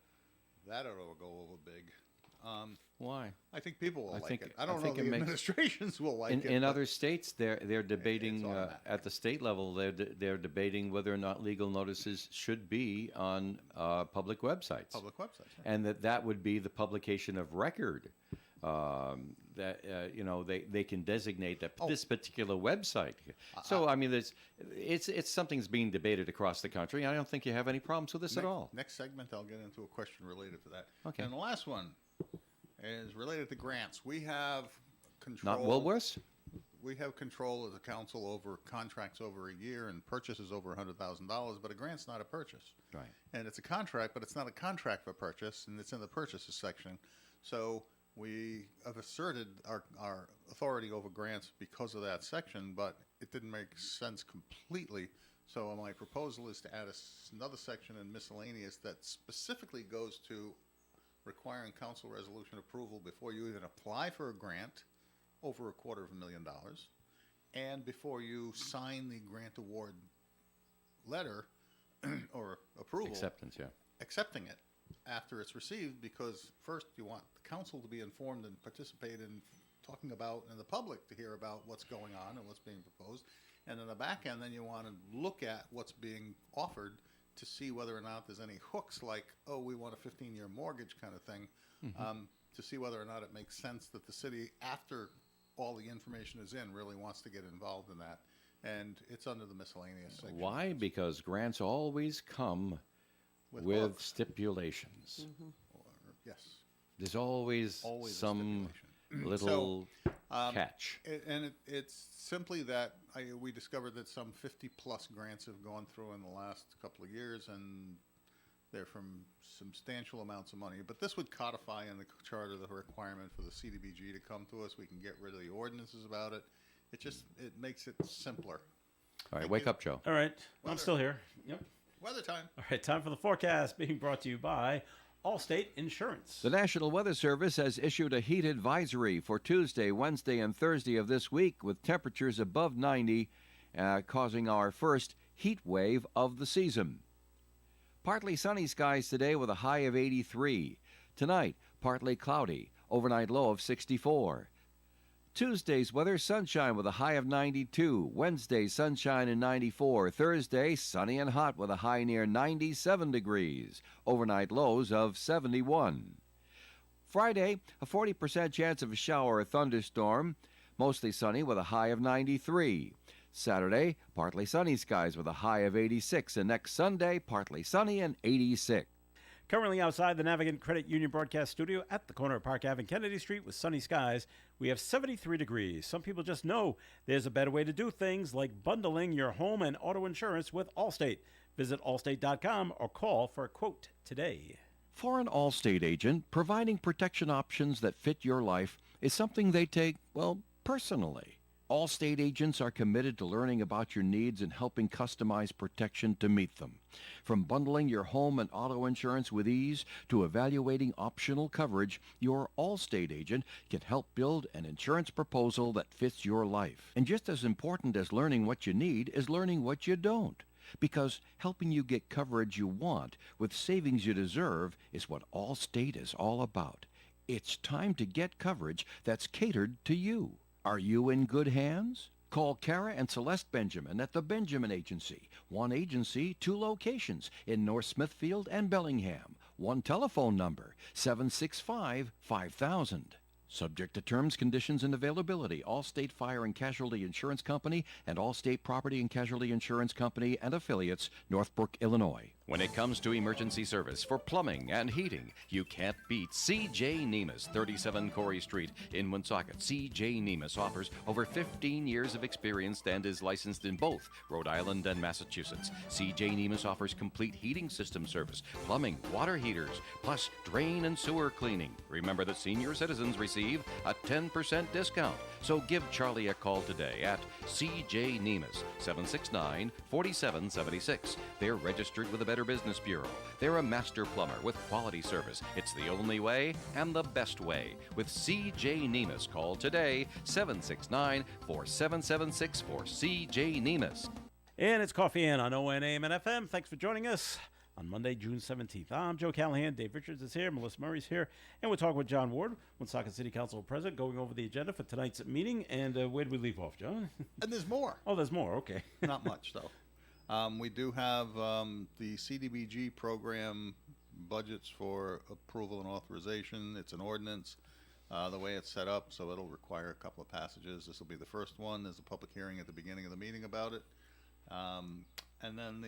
That ought to go over big. Why? I think people will I like think- it. I I don't know think the it makes- administrations will like it. In but other states, they're debating automatic. at the state level. They're debating whether or not legal notices should be on public websites, public websites. Right? and that would be the publication of record. That they can designate that this particular website. So I mean, it's something's being debated across the country. I don't think you have any problems with this at all. Next segment, I'll get into a question related to that. Okay. And the last one is related to grants. We have control. Not Woolworths? We have control as a council over contracts over a year and purchases over $100,000, but a grant's not a purchase. Right. And it's a contract, but it's not a contract for purchase, and it's in the purchases section. So we have asserted our authority over grants because of that section, but it didn't make sense completely. So my proposal is to add another section in miscellaneous that specifically goes to requiring council resolution approval before you even apply for a grant over $250,000, and before you sign the grant award letter or approval, Acceptance, yeah. accepting it after it's received, because first you want the council to be informed and participate in talking about, and the public to hear about what's going on and what's being proposed. And in the back end, then you want to look at what's being offered to see whether or not there's any hooks like, oh, we want a 15-year mortgage kind of thing, to see whether or not it makes sense that the city, after all the information is in, really wants to get involved in that. And it's under the miscellaneous section. Why? Because grants always come With with hooks. stipulations. Or- yes. There's always, Always a some stipulation. little catch. It's simply that we discovered that some 50-plus grants have gone through in the last couple of years, and they're from substantial amounts of money. But this would codify in the charter the requirement for the CDBG to come to us. We can get rid of the ordinances about it. It makes it simpler. All right, thank wake you. up, Joe. All right. I'm Weather. still here. Yep. Weather time. All right. Time for the forecast being brought to you by Allstate Insurance. The National Weather Service has issued a heat advisory for Tuesday, Wednesday, and Thursday of this week, with temperatures above 90, causing our first heat wave of the season. Partly sunny skies today with a high of 83. Tonight, partly cloudy, overnight low of 64. Tuesday's weather, sunshine with a high of 92. Wednesday, sunshine and 94. Thursday, sunny and hot with a high near 97 degrees. Overnight lows of 71. Friday, a 40% chance of a shower or thunderstorm. Mostly sunny with a high of 93. Saturday, partly sunny skies with a high of 86. And next Sunday, partly sunny and 86. Currently outside the Navigant Credit Union broadcast studio at the corner of Park Ave and Kennedy Street with sunny skies, we have 73 degrees. Some people just know there's a better way to do things, like bundling your home and auto insurance with Allstate. Visit allstate.com or call for a quote today. For an Allstate agent, providing protection options that fit your life is something they take, well, personally. Allstate agents are committed to learning about your needs and helping customize protection to meet them. From bundling your home and auto insurance with ease to evaluating optional coverage, your Allstate agent can help build an insurance proposal that fits your life. And just as important as learning what you need is learning what you don't. Because helping you get coverage you want with savings you deserve is what Allstate is all about. It's time to get coverage that's catered to you. Are you in good hands? Call Kara and Celeste Benjamin at the Benjamin Agency. One agency, two locations in North Smithfield and Bellingham. One telephone number, 765-5000. Subject to terms, conditions, and availability. Allstate Fire and Casualty Insurance Company and Allstate Property and Casualty Insurance Company and affiliates, Northbrook, Illinois. When it comes to emergency service for plumbing and heating, you can't beat C.J. Nemus, 37 Corey Street in Woonsocket. C.J. Nemus offers over 15 years of experience and is licensed in both Rhode Island and Massachusetts. C.J. Nemus offers complete heating system service, plumbing, water heaters, plus drain and sewer cleaning. Remember that senior citizens receive a 10% discount. So give Charlie a call today at C.J. Nemus, 769-4776. They're registered with the Better Business Bureau. They're a master plumber with quality service. It's the only way and the best way. With C.J. Nemus, call today, 769-4776 for C.J. Nemus. And it's Coffee In on ONAM and FM. Thanks for joining us on Monday, June 17th. I'm Joe Callahan. Dave Richards is here. Melissa Murray's here. And we're talking with John Ward, Woonsocket City Council President, going over the agenda for tonight's meeting. And where do we leave off, John? And there's more. Oh, there's more. Okay. Not much, though. We do have the CDBG program budgets for approval and authorization. It's an ordinance. The way it's set up, so it'll require a couple of passages. This will be the first one. There's a public hearing at the beginning of the meeting about it. And then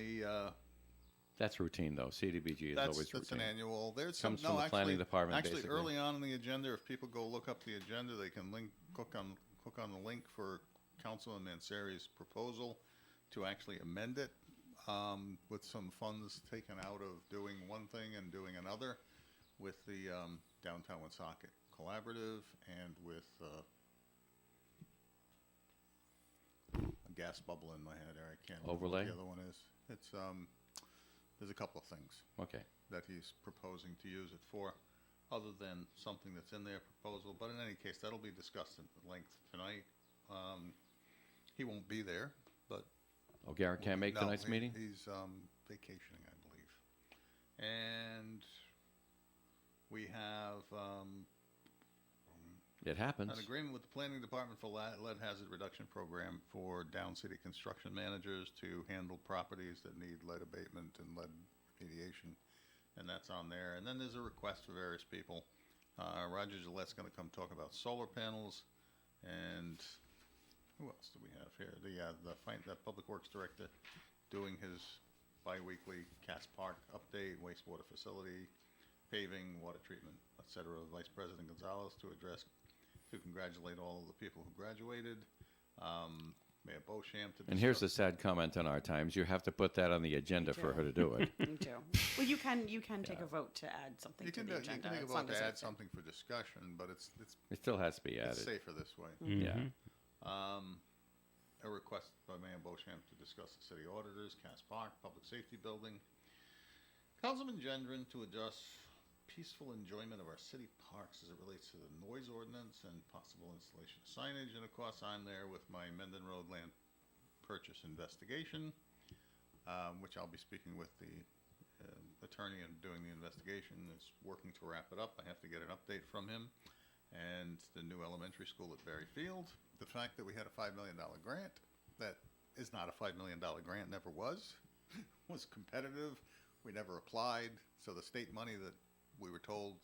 That's routine, though. CDBG is always routine. that's an annual. There's Comes some, from the planning department, Actually, basically. early on in the agenda, if people go look up the agenda, they can click on the link for Councilman Mansari's proposal to actually amend it with some funds taken out of doing one thing and doing another with the Downtown Woonsocket Collaborative and with a gas bubble in my head there. I can't remember Overlay? what the other one is. It's there's a couple of things Okay. that he's proposing to use it for, other than something that's in their proposal. But in any case, that'll be discussed at length tonight. He won't be there, but Oh, Garrett can't make no, tonight's meeting? He's vacationing, I believe. And we have It happens. an agreement with the planning department for lead hazard reduction program for down city construction managers to handle properties that need lead abatement and lead remediation, and that's on there. And then there's a request for various people. Roger Gillette's going to come talk about solar panels, and who else do we have here? The public works director doing his biweekly Cass Park update, wastewater facility, paving, water treatment, etc. Vice President Gonzalez to congratulate all of the people who graduated. Mayor Beauchamp to And here's the discuss- sad comment on our times. You have to put that on the agenda for her to do it. Me too. Well, you can take a vote to add something You to can, the you agenda. can take a as vote long to as add it's- something for discussion, but it's It still has to be added. safer this way. Yeah. A request by Mayor Beauchamp to discuss the city auditors, Cass Park, Public Safety Building. Councilman Gendron to address peaceful enjoyment of our city parks as it relates to the noise ordinance and possible installation of signage. And of course, I'm there with my Mendon Road land purchase investigation, which I'll be speaking with the attorney and doing the investigation. Is working to wrap it up. I have to get an update from him. And the new elementary school at Berry Field. The fact that we had a $5 million grant, that is not a $5 million grant, never was competitive. We never applied. So the state money that we were told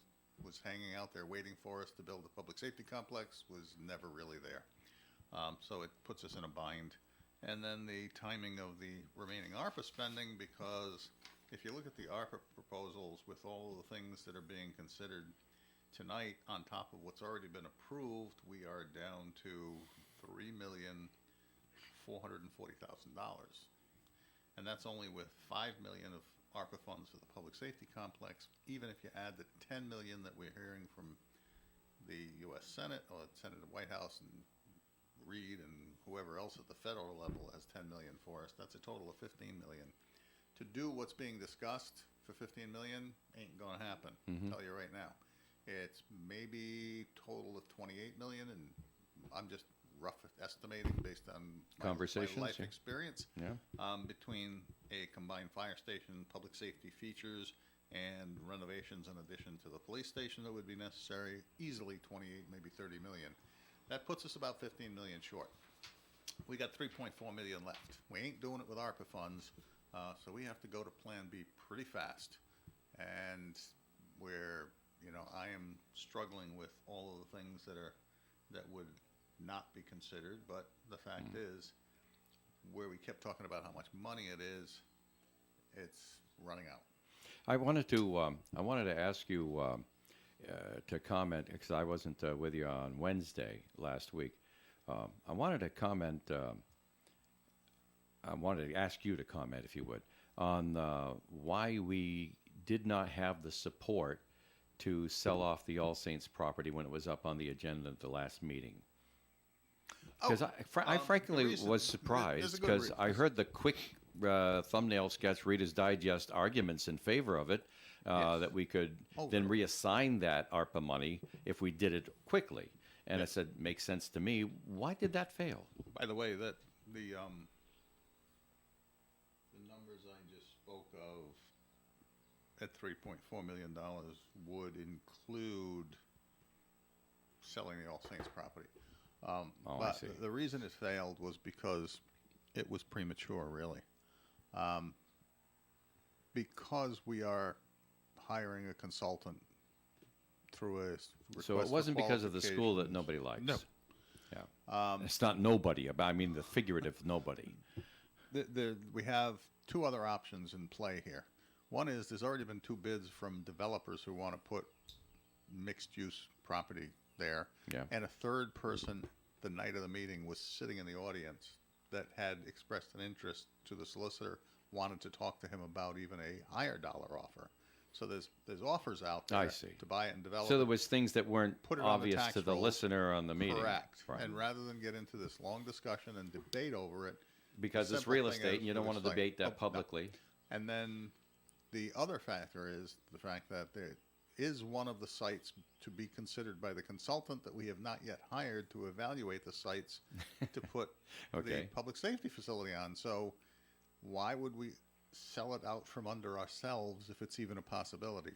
was hanging out there waiting for us to build a public safety complex was never really there. So it puts us in a bind. And then the timing of the remaining ARPA spending, because if you look at the ARPA proposals with all of the things that are being considered tonight, on top of what's already been approved, we are down to $3,440,000. And that's only with $5 million of ARPA funds for the public safety complex. Even if you add the $10 million that we're hearing from the U.S. Senate or Senate and White House and Reid and whoever else at the federal level has $10 million for us, that's a total of $15 million. To do what's being discussed for $15 million ain't gonna happen. I'll tell you right now. It's maybe total of $28 million, and I'm just rough estimating based on my Conversations, life yeah. experience. Yeah. Between a combined fire station, public safety features, and renovations in addition to the police station that would be necessary, easily 28, maybe 30 million. That puts us about 15 million short. We got 3.4 million left. We ain't doing it with ARPA funds, so we have to go to Plan B pretty fast. And where, you know, I am struggling with all of the things that would not be considered, but the fact is, where we kept talking about how much money it is, it's running out. I wanted to ask you to comment, because I wasn't with you on Wednesday last week. I wanted to comment. I wanted to ask you to comment, if you would, on why we did not have the support to sell off the All Saints property when it was up on the agenda at the last meeting. Because I frankly the reason- was there's a surprised, good because reason. I heard the quick thumbnail sketch, Reader's Digest arguments in favor of it, Yes. that we could Oh, then really? reassign that ARPA money if we did it quickly. And I said, makes sense to me. Why did that fail? By the way, that the numbers I just spoke of at $3.4 million would include selling the All Saints property. I But see. the reason it failed was because it was premature, really. Because we are hiring a consultant through a request So it for wasn't because of the school that qualifications. nobody likes. No. Yeah. It's not nobody. I mean the figurative nobody. We have two other options in play here. One is there's already been two bids from developers who want to put mixed-use property there. Yeah. And a third person, the night of the meeting, was sitting in the audience that had expressed an interest to the solicitor, wanted to talk to him about even a higher dollar offer. So there's offers out there I see. to buy it and develop So there it. was things that weren't Put it on the obvious tax to the rolls. listener on the meeting. Correct. Right. And rather than get into this long discussion and debate over it, Because the it's simple real thing estate is and you it don't want was to like, debate oh, that no. publicly. And then the other factor is the fact that there is one of the sites to be considered by the consultant that we have not yet hired to evaluate the sites to put the Okay. public safety facility on. So why would we sell it out from under ourselves if it's even a possibility?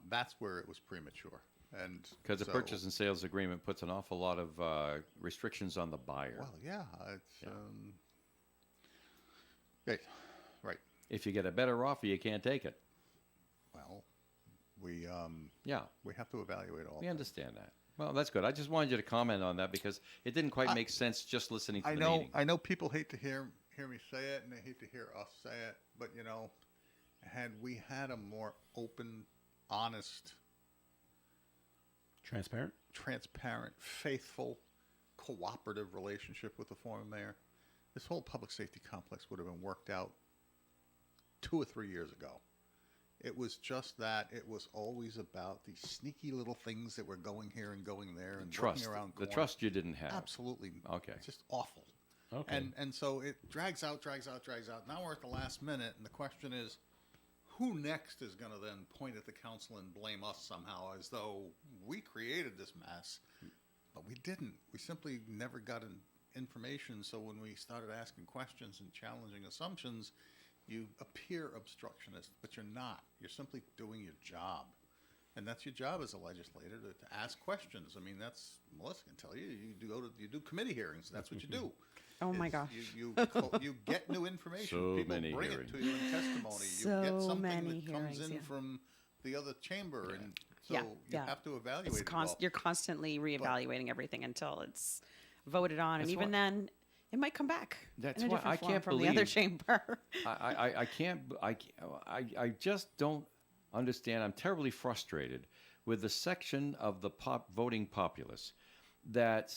That's where it was premature. And Because the so- purchase and sales agreement puts an awful lot of restrictions on the buyer. Well, yeah, it's right. If you get a better offer, you can't take it. Well, we Yeah, we have to evaluate all. we things. understand that. Well, that's good. I just wanted you to comment on that because it didn't quite make sense just listening to I the know, meeting. I know people hate to hear me say it, and they hate to hear us say it, but you know, had we had a more open, honest, Transparent. faithful, cooperative relationship with the former mayor, this whole public safety complex would have been worked out 2 or 3 years ago. It was just that it was always about these sneaky little things that were going here and going there and Trust. working around The corners. trust you didn't have. Absolutely. Okay. It's just awful. Okay. And so it drags out. Now we're at the last minute, and the question is, who next is going to then point at the council and blame us somehow as though we created this mess? But we didn't. We simply never got information. So when we started asking questions and challenging assumptions, you appear obstructionist, but you're not. You're simply doing your job. And that's your job as a legislator, to ask questions. I mean, that's, Melissa can tell you, you do committee hearings. That's what you do. Oh my Is gosh. You get new information. So People many bring hearings. it to you in testimony. So you get something many that comes hearings, in yeah. from the other chamber, and so Yeah, you yeah. have to evaluate It's it all. you're constantly reevaluating everything until it's voted on, and That's even why- then, It might come back. That's in a why different I form can't from the other believe- chamber. I can't. I just don't understand. I'm terribly frustrated with the section of the voting populace that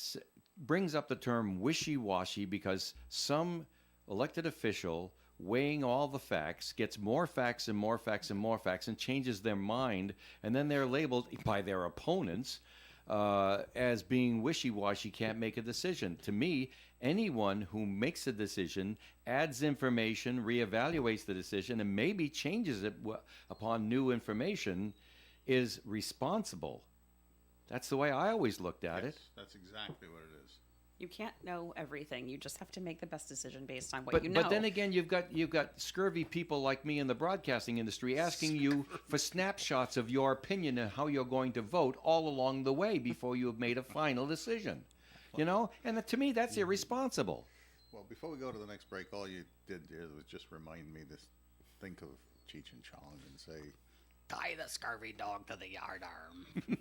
brings up the term wishy-washy because some elected official weighing all the facts gets more facts and more facts and more facts and changes their mind, and then they're labeled by their opponents as being wishy-washy, can't make a decision. To me, anyone who makes a decision, adds information, reevaluates the decision, and maybe changes it upon new information is responsible. That's the way I always looked at it. Yes, that's exactly what it is. You can't know everything. You just have to make the best decision based on what you know. But then again, you've got scurvy people like me in the broadcasting industry asking you for snapshots of your opinion and how you're going to vote all along the way before you have made a final decision. You know, and to me, that's irresponsible. Well, before we go to the next break, all you did there was just remind me to think of Cheech and Chong and say, tie the scurvy dog to the yardarm.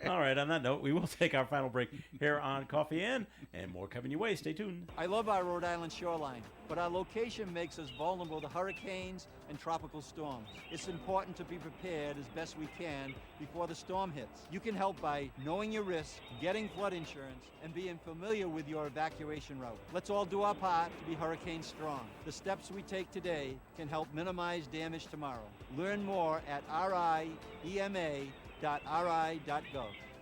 All right, on that note, we will take our final break here on Coffee In, and more coming your way. Stay tuned. I love our Rhode Island shoreline, but our location makes us vulnerable to hurricanes and tropical storms. It's important to be prepared as best we can before the storm hits. You can help by knowing your risks, getting flood insurance, and being familiar with your evacuation route. Let's all do our part to be hurricane strong. The steps we take today can help minimize damage tomorrow. Learn more at riema.ri.gov.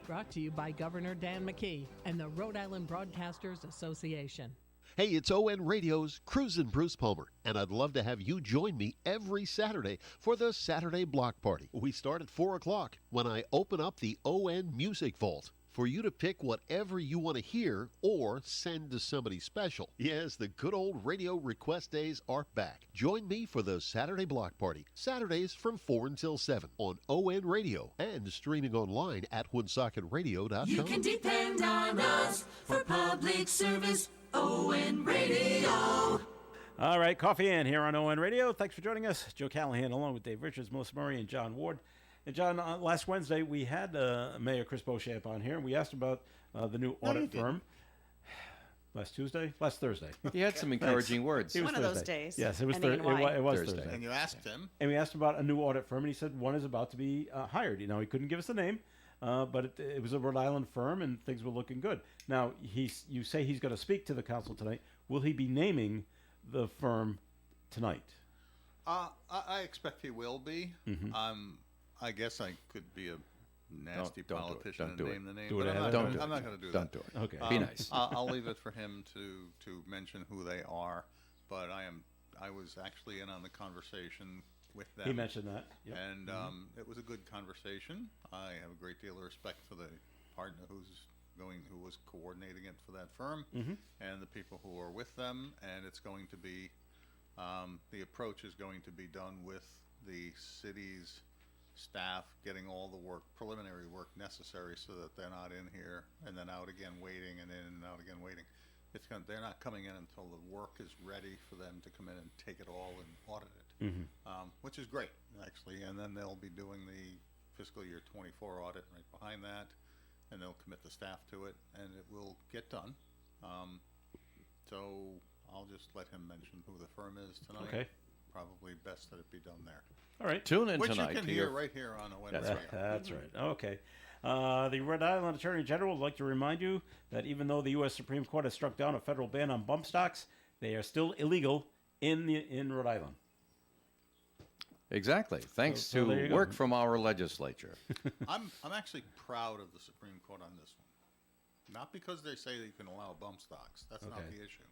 Brought to you by Governor Dan McKee and the Rhode Island Broadcasters Association. Hey, it's ON Radio's Cruisin' Bruce Palmer, and I'd love to have you join me every Saturday for the Saturday Block Party. We start at 4 o'clock when I open up the ON Music Vault for you to pick whatever you want to hear or send to somebody special. Yes, the good old radio request days are back. Join me for the Saturday Block Party, Saturdays from 4 until 7 on ON Radio and streaming online at woonsocketradio.com. You can depend on us for public service. ON Radio. All right, Coffee In here on ON Radio. Thanks for joining us. Joe Callahan along with Dave Richards, Melissa Murray, and John Ward. And John, last Wednesday we had Mayor Chris Beauchamp on here, and we asked about the new audit firm. Last Thursday. He had some encouraging words. It was One of those Thursday. days. Yes, it was Ending in Thursday. Y. It was Thursday. Thursday. And you asked him, And we asked about a new audit firm, and he said one is about to be hired. You know, he couldn't give us the name, but it was a Rhode Island firm, and things were looking good. Now, you say he's going to speak to the council tonight. Will he be naming the firm tonight? I expect he will be. I guess I could be a nasty Don't do it. politician Don't and do it. name the name, Do it but ahead of Don't time. do it. I'm not going to do Don't that. do it. Okay. Be nice. I'll leave it for him to mention who they are. But I was actually in on the conversation with them. He mentioned that. Yep. And it was a good conversation. I have a great deal of respect for the partner who was coordinating it for that firm, and the people who are with them. And it's going to be the approach is going to be done with the city's staff getting all the preliminary work necessary, so that they're not in here and then out again waiting and in and out again waiting. They're not coming in until the work is ready for them to come in and take it all and audit it, which is great, actually. And then they'll be doing the fiscal year 24 audit right behind that, and they'll commit the staff to it, and it will get done. So I'll just let him mention who the firm is tonight. Okay. Probably best that it be done there. All right. Tune in Which tonight you can to hear your right here on ON That's Radio. That's right. Okay. The Rhode Island Attorney General would like to remind you that even though the U.S. Supreme Court has struck down a federal ban on bump stocks, they are still illegal in Rhode Island. Exactly. Thanks So there you to go. work from our legislature. I'm actually proud of the Supreme Court on this one. Not because they say that you can allow bump stocks. That's not Okay. the issue.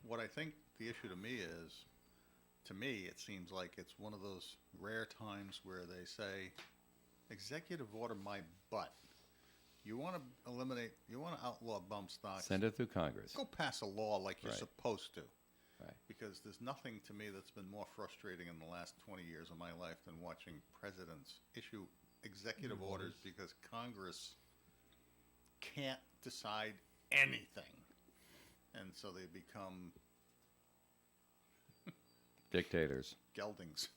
What I think the issue to me is, it seems like it's one of those rare times where they say, executive order my butt. You want to outlaw bump stocks. Send it through Congress. Go pass a law like you're Right. supposed to. Right. Because there's nothing to me that's been more frustrating in the last 20 years of my life than watching presidents issue executive orders because Congress can't decide anything. And so they become Dictators. geldings.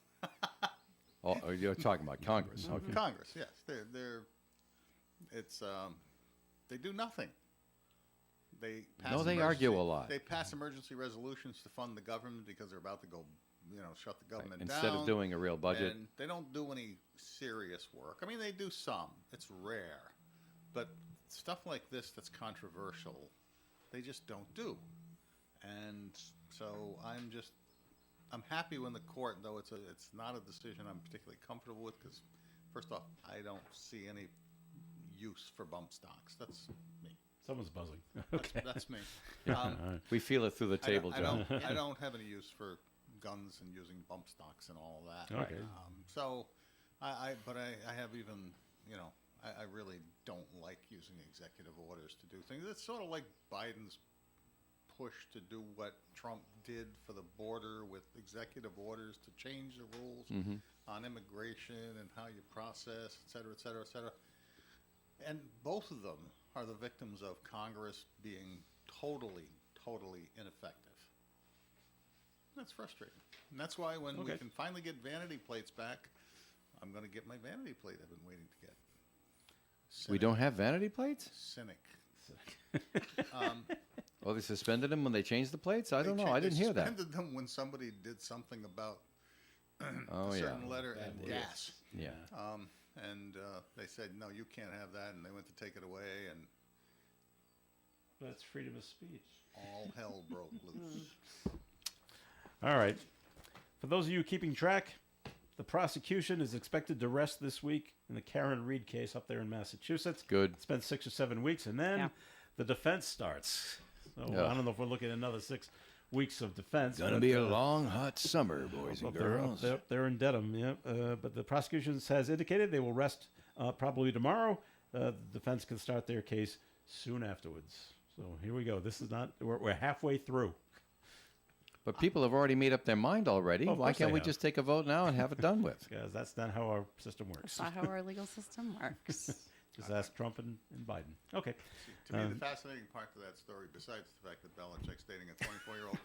Oh, you're talking about Congress. Okay. Congress, yes. They do nothing. they pass No, they argue a lot. They pass emergency resolutions to fund the government because they're about to go, shut the government down. Instead of doing a real budget. And they don't do any serious work. I mean, they do some. It's rare. But stuff like this that's controversial, they just don't do. And so I'm happy when the court, though it's not a decision I'm particularly comfortable with, because first off, I don't see any use for bump stocks. That's me. Someone's buzzing. Okay. That's me. We feel it through the table, John. I don't have any use for guns and using bump stocks and all that. Okay. So, I have even, I really don't like using executive orders to do things. It's sort of like Biden's push to do what Trump did for the border with executive orders to change the rules on immigration and how you process, et cetera, et cetera, et cetera. And both of them are the victims of Congress being totally, totally ineffective. That's frustrating. And that's why when we can finally get vanity plates back, I'm going to get my vanity plate I've been waiting to get. We don't have vanity plates? Cynic. Well, they suspended them when they changed the plates? I don't know. I didn't hear that. They suspended them when somebody did something about a certain letter and gas. Yeah. And they said, no, you can't have that, and they went to take it away, and That's freedom of speech. all hell broke loose. All right. For those of you keeping track, the prosecution is expected to rest this week in the Karen Reed case up there in Massachusetts. Good. It's been 6 or 7 weeks, and then the defense starts. So I don't know if we're looking at another 6 weeks of defense. Gonna be a long, hot summer, boys and girls. They're in Dedham, yeah. But the prosecution has indicated they will rest probably tomorrow. The defense can start their case soon afterwards. So here we go. This is not, we're halfway through. But people have already made up their mind already. Of Why course can't they we have. just take a vote now and have it done with? Because that's not how our system works. That's not how our legal system works. Just ask Trump and Biden. Okay. To me, the fascinating part to that story, besides the fact that Belichick's dating a 24-year-old,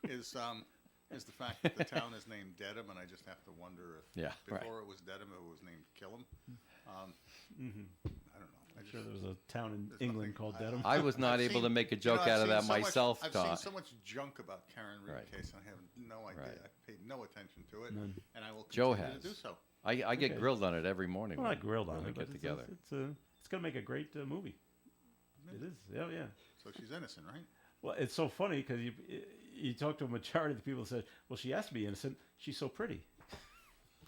is the fact that the town is named Dedham, and I just have to wonder if before it was Dedham, it was named Killam. I don't know. I'm sure there was a town in England called Dedham. I was not able to make a joke out of that myself, I've Todd. seen so much junk about Karen Reed case, and I have no idea. I paid no attention to it, and I will Joe continue has. to do so. I get grilled on it every morning. Well, when not grilled on we it, get but together. it's going to make a great movie. It is. Yeah, yeah. So she's innocent, right? Well, it's so funny because you talk to a majority of the people that said, well, she has to be innocent. She's so pretty.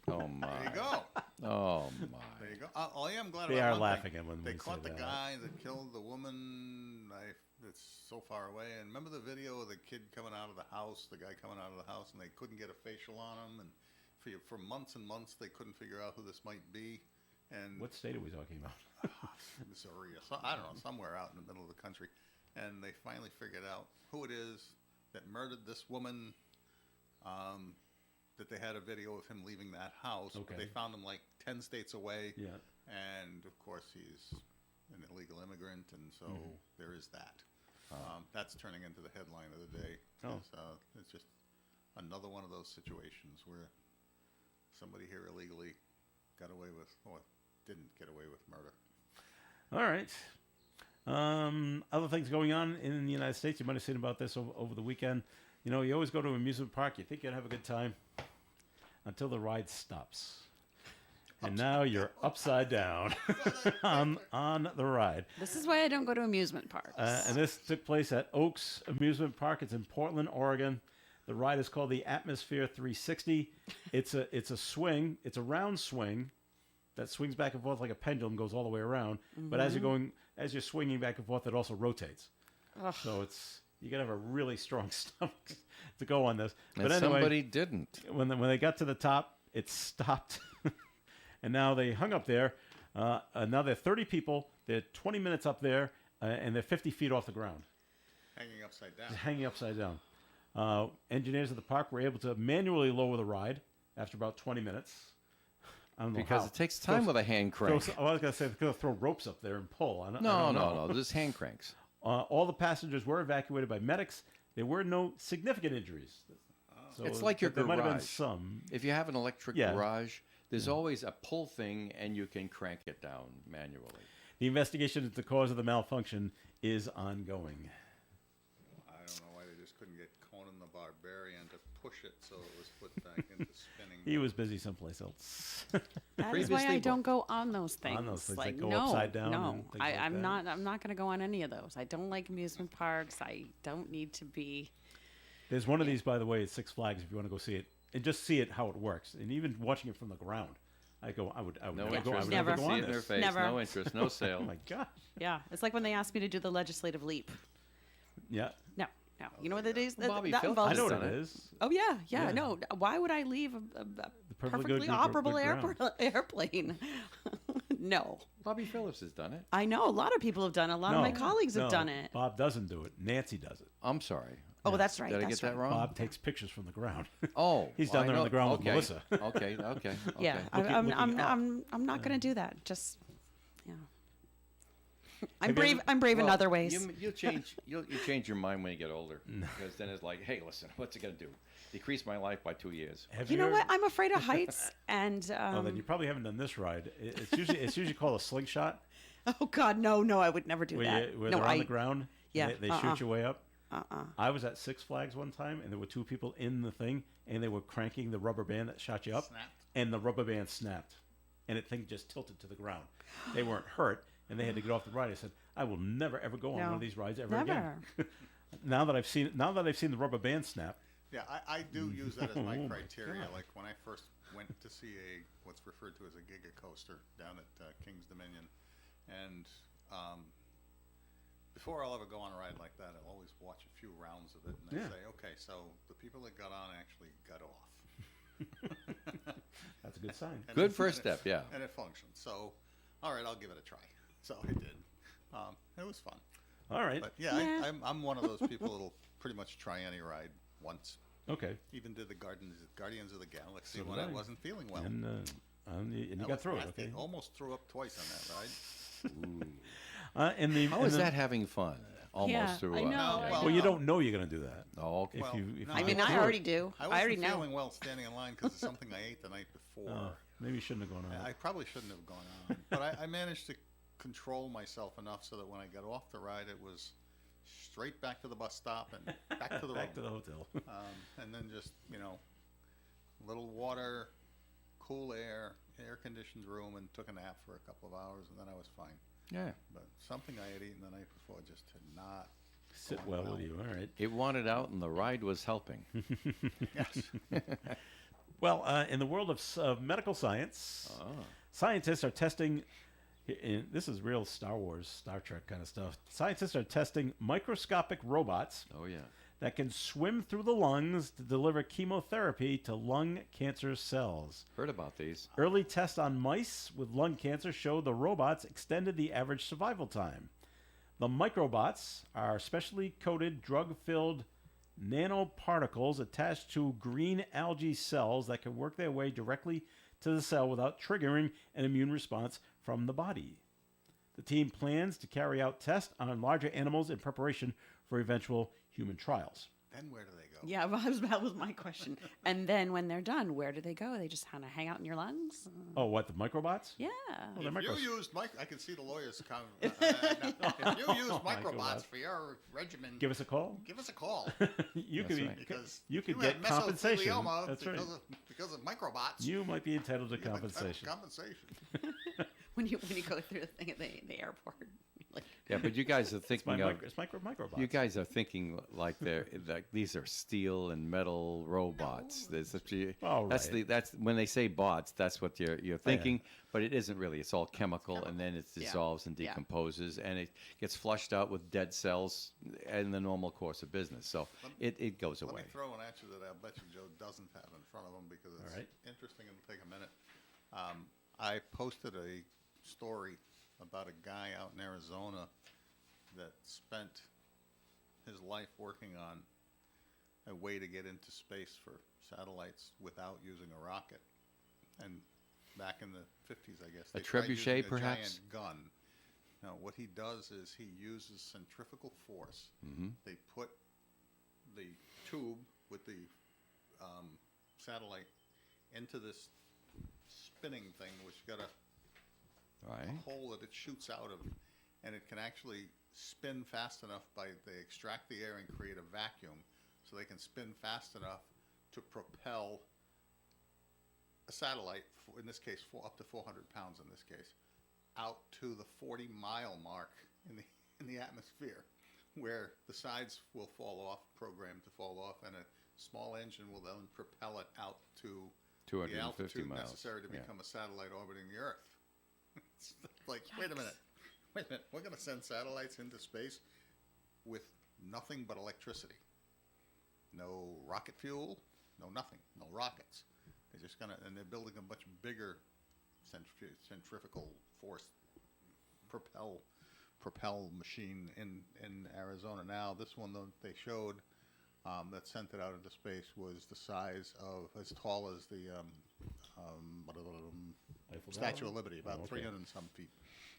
Oh, my. There you go. Oh, my. There you go. I am glad They about are one laughing thing. at when they we caught say the that. guy that killed the woman. That's so far away. And remember the video of the kid coming out of the house, the guy coming out of the house, and they couldn't get a facial on him, and for months and months they couldn't figure out who this might be. And What state are we talking about? Missouri, or I don't know, somewhere out in the middle of the country, and they finally figured out who it is that murdered this woman. That they had a video of him leaving that house. Okay. But they found him like 10 states away. Yeah. And of course, he's an illegal immigrant, and so there is that. That's turning into the headline of the day. Oh. It's just another one of those situations where somebody here illegally got away with, or didn't get away with murder. All right. Other things going on in the United States. You might have seen about this over the weekend. You know, you always go to an amusement park. You think you'd have a good time until the ride stops. And now you're upside down on the ride. This is why I don't go to amusement parks. And this took place at Oaks Amusement Park. It's in Portland, Oregon. The ride is called the Atmosphere 360. It's a swing. It's a round swing that swings back and forth like a pendulum, goes all the way around. But as you're swinging back and forth, it also rotates. Ugh. So you gotta have a really strong stomach to go on this. And But anyway, somebody didn't. when they got to the top, it stopped, and now they hung up there. Now there are 30 people. They're 20 minutes up there, and they're 50 feet off the ground, Hanging upside down. hanging upside down. Engineers at the park were able to manually lower the ride after about 20 minutes. I don't know Because how. it takes time with a hand crank. I was going to say they're going to throw ropes up there and pull. I don't No, know. just hand cranks. All the passengers were evacuated by medics. There were no significant injuries. So It's like your there might have been garage. some. If you have an electric Yeah. garage, there's always a pull thing, and you can crank it down manually. The investigation into the cause of the malfunction is ongoing. push it so it was put back into spinning. He was busy someplace else. That is why I Previously, don't go on those things. On those things that like go no, upside down no, and things like I'm that. not. I'm not going to go on any of those. I don't like amusement parks. I don't need to be. There's one of these, by the way, at Six Flags. If you want to go see it and just see it how it works, and even watching it from the ground, I would No never go. I interest. would Never. never go See on it in their this. face. Never. No interest. No sale. Oh my gosh. Yeah, it's like when they asked me to do the legislative leap. Yeah. No, no. You know what it is? That, Bobby that Phillips involves. I know what done it it. is. Oh yeah, yeah, Yeah. No, why would I leave a perfectly perfectly good- operable good airplane? No, Bobby Phillips has done it. I know a lot of people have done it. A lot of my colleagues have no, done it. Bob doesn't do it. Nancy does it. I'm sorry. Oh, that's right. Did I that's get that right. wrong? Bob takes pictures from the ground. Oh, He's down I there on know- the ground with okay. Melissa. Okay. Yeah, Looking- I'm looking up. I'm not going to do that. Just yeah. I'm Have you brave. ever- I'm brave in Well, other ways. You change your mind when you get older because then it's like, hey, listen, what's it gonna do? Decrease my life by 2 years. Have You know ever- what? I'm afraid of heights, and Oh, then you probably haven't done this ride. It's usually called a slingshot, oh God, no, I would never do where, that. where no, they're on the ground. Yeah, And they shoot your way up. Uh-uh. I was at Six Flags one time, and there were two people in the thing, and they were cranking the rubber band that shot you up, Snapped. and the rubber band snapped, and the thing just tilted to the ground. They weren't hurt, and they had to get off the ride. I said, I will never ever go on one No, of these rides ever again. never. now that I've seen the rubber band snap, Yeah, I do use that as my Oh, my criteria. God. Like when I first went to see what's referred to as a Giga Coaster down at King's Dominion, and before I'll ever go on a ride like that, I'll always watch a few rounds of it, and I Yeah. say, okay, so the people that got on actually got off. that's a good sign. And Good it- first and it- step, yeah. And it functioned. So, all right, I'll give it a try. So I did. It was fun. All right. But yeah, Yeah. I'm one of those people that'll pretty much try any ride once. Okay. Even did the Guardians of the Galaxy So when did I I. wasn't feeling well. And you I got was- through I it. Okay. almost threw up twice on that ride. And the How and is the- that having fun? Almost Yeah, through I up. know. No, Well, you don't know you're going to do that. Oh, okay. Well, if no, I you mean, get I through already it. do. I I wasn't already know. feeling well standing in line because of something I ate the night before. Oh, maybe you shouldn't have gone on. I probably shouldn't have gone on, but I managed to control myself enough so that when I got off the ride, it was straight back to the bus stop and back to the Back to room. the hotel. And then just little water, cool air, air-conditioned room, and took a nap for a couple of hours, and then I was fine. Yeah. But something I had eaten the night before just had not Sit gone well with you. All right. It wanted out, and the ride was helping. Yes. Well, in the world of medical science, Ah. scientists are testing. This is real Star Wars, Star Trek kind of stuff. Scientists are testing microscopic robots Oh, yeah. that can swim through the lungs to deliver chemotherapy to lung cancer cells. Heard about these. Early tests on mice with lung cancer showed the robots extended the average survival time. The microbots are specially coated, drug-filled nanoparticles attached to green algae cells that can work their way directly to the cell without triggering an immune response from the body. The team plans to carry out tests on larger animals in preparation for eventual human trials. Then where do they go? Yeah, that was my question. And then when they're done, where do they go? They just kind of hang out in your lungs? Oh, what, the microbots? Yeah. Well, they're If you micros- used I can see the lawyers come. If you use Microbots. microbots for your regimen, Give us a call. give us a call You That's could right. because you could have get compensation. mesothelioma That's right. because of microbots. You might be entitled to You have compensation. Compensation. When you go through the thing at the airport. Like, Yeah, but you guys are thinking of. It's microbots. You guys are thinking like these are steel and metal robots. All That's right. that's when they say bots. That's what you're thinking, but it isn't really. It's all chemical, and then it dissolves and Yeah. decomposes, and it gets flushed out with dead cells in the normal course of business. So it goes Let away. me throw an answer that I bet you Joe doesn't have in front of him because it's All right. interesting and it'll take a minute. I posted a story about a guy out in Arizona that spent his life working on a way to get into space for satellites without using a rocket. And back in the 50s, I guess, A they tried trebuchet, using a perhaps? giant gun. Now, what he does is he uses centrifugal force. Mm-hmm. They put the tube with the satellite into this spinning thing, which got a Right. hole that it shoots out of, and it can actually spin fast enough they extract the air and create a vacuum, so they can spin fast enough to propel a satellite, in this case, up to 400 pounds in this case, out to the 40-mile mark in the atmosphere, where the sides will fall off, programmed to fall off, and a small engine will then propel it out to 250 the altitude miles. necessary to Yeah. become a satellite orbiting the Earth. It's like, wait a minute, we're going to send satellites into space with nothing but electricity. No rocket fuel, no nothing, no rockets. They're just gonna, and they're building a much bigger centrifugal force propel machine in Arizona. Now, this one that they showed that sent it out into space was the size of, as tall as the Eiffel Statue Tower? of Liberty, about Oh, okay. 300 and some feet.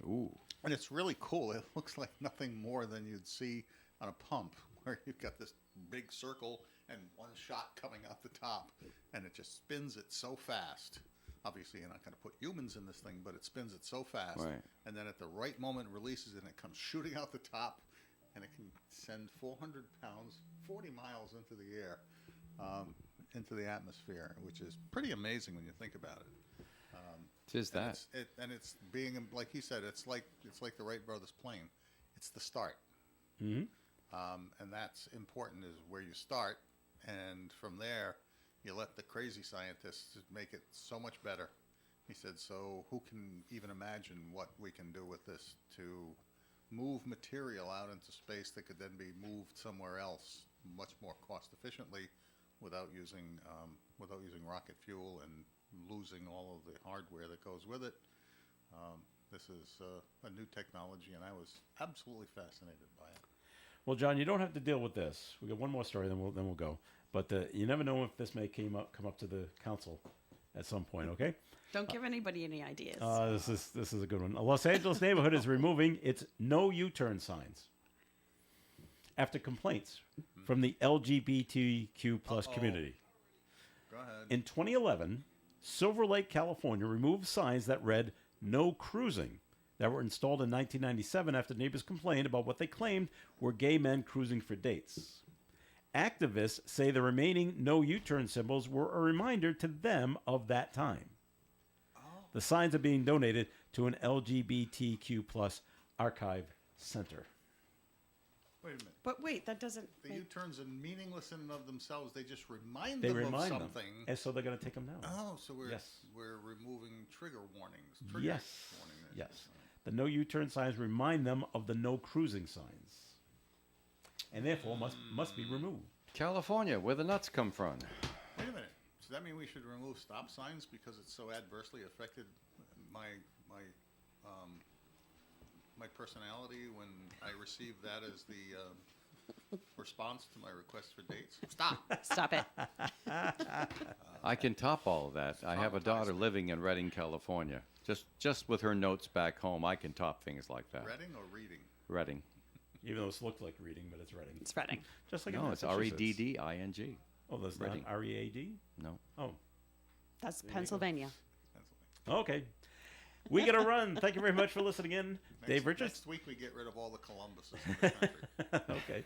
Ooh. And it's really cool. It looks like nothing more than you'd see on a pump, where you've got this big circle and one shot coming out the top, and it just spins it so fast. Obviously, you're not going to put humans in this thing, but it spins it so fast. Right. And then at the right moment, releases it, and it comes shooting out the top, and it can send 400 pounds, 40 miles into the air, into the atmosphere, which is pretty amazing when you think about it. Tis And that. it's being, like he said, it's like the Wright brothers plane. It's the start. Mm-hmm. And that's important, is where you start, and from there you let the crazy scientists make it so much better. He said, so who can even imagine what we can do with this to move material out into space that could then be moved somewhere else much more cost efficiently without using rocket fuel and losing all of the hardware that goes with it. This is a new technology, and I was absolutely fascinated by it. Well, John, you don't have to deal with this. We got one more story, then we'll go. But you never know if this may come up to the council at some point. Okay. Don't give anybody any ideas. This is a good one. A Los Angeles neighborhood is removing its no U-turn signs after complaints from the LGBTQ plus community. Go ahead. In 2011, Silver Lake, California, removed signs that read "No Cruising" that were installed in 1997 after neighbors complained about what they claimed were gay men cruising for dates. Activists say the remaining no U-turn symbols were a reminder to them of that time. The signs are being donated to an LGBTQ plus archive center. Wait a minute. But wait, that doesn't. The U-turns are meaningless in and of themselves. They just remind They them remind of them, something. and so they're going to take them down. Oh, so we're Yes. we're removing trigger warnings. Trigger Yes. warning. Yes. The no U-turn signs remind them of the no cruising signs, and therefore must be removed. California, where the nuts come from. Wait a minute. Does that mean we should remove stop signs because it's so adversely affected my personality when I received that as the response to my request for dates? Stop. Stop it. I can top all of that. I have a daughter living in Redding, California. Just with her notes back home, I can top things like that. Reading or reading? Redding. Even though it looks like reading, but it's Reading. It's Reading. Just like in No, it's Massachusetts. Redding. Oh, that's Reading. not READ? No. Oh, That's Pennsylvania. okay. We got to run. Thank you very much for listening in. Dave Richards? Next week we get rid of all the Columbuses in the country. Okay.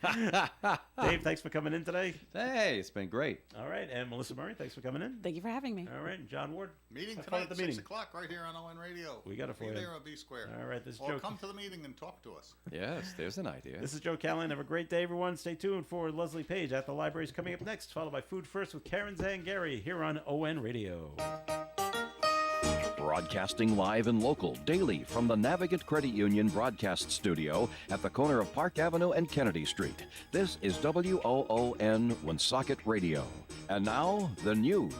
Dave, thanks for coming in today. Hey, it's been great. All right. And Melissa Murray, thanks for coming in. Thank you for having me. All right. And John Ward. Meeting Have fun tonight at the at 6 meeting. o'clock right here on ON Radio. We got it for Be you. there or be square. All right. This is Or Joe. come to the meeting and talk to us. Yes, there's an idea. This is Joe Callahan. Have a great day, everyone. Stay tuned for Leslie Page at the Library is coming up next, followed by Food First with Karen Zangari here on ON Radio. Broadcasting live and local daily from the Navigant Credit Union broadcast studio at the corner of Park Avenue and Kennedy Street. This is WOON Woonsocket Radio. And now, the news.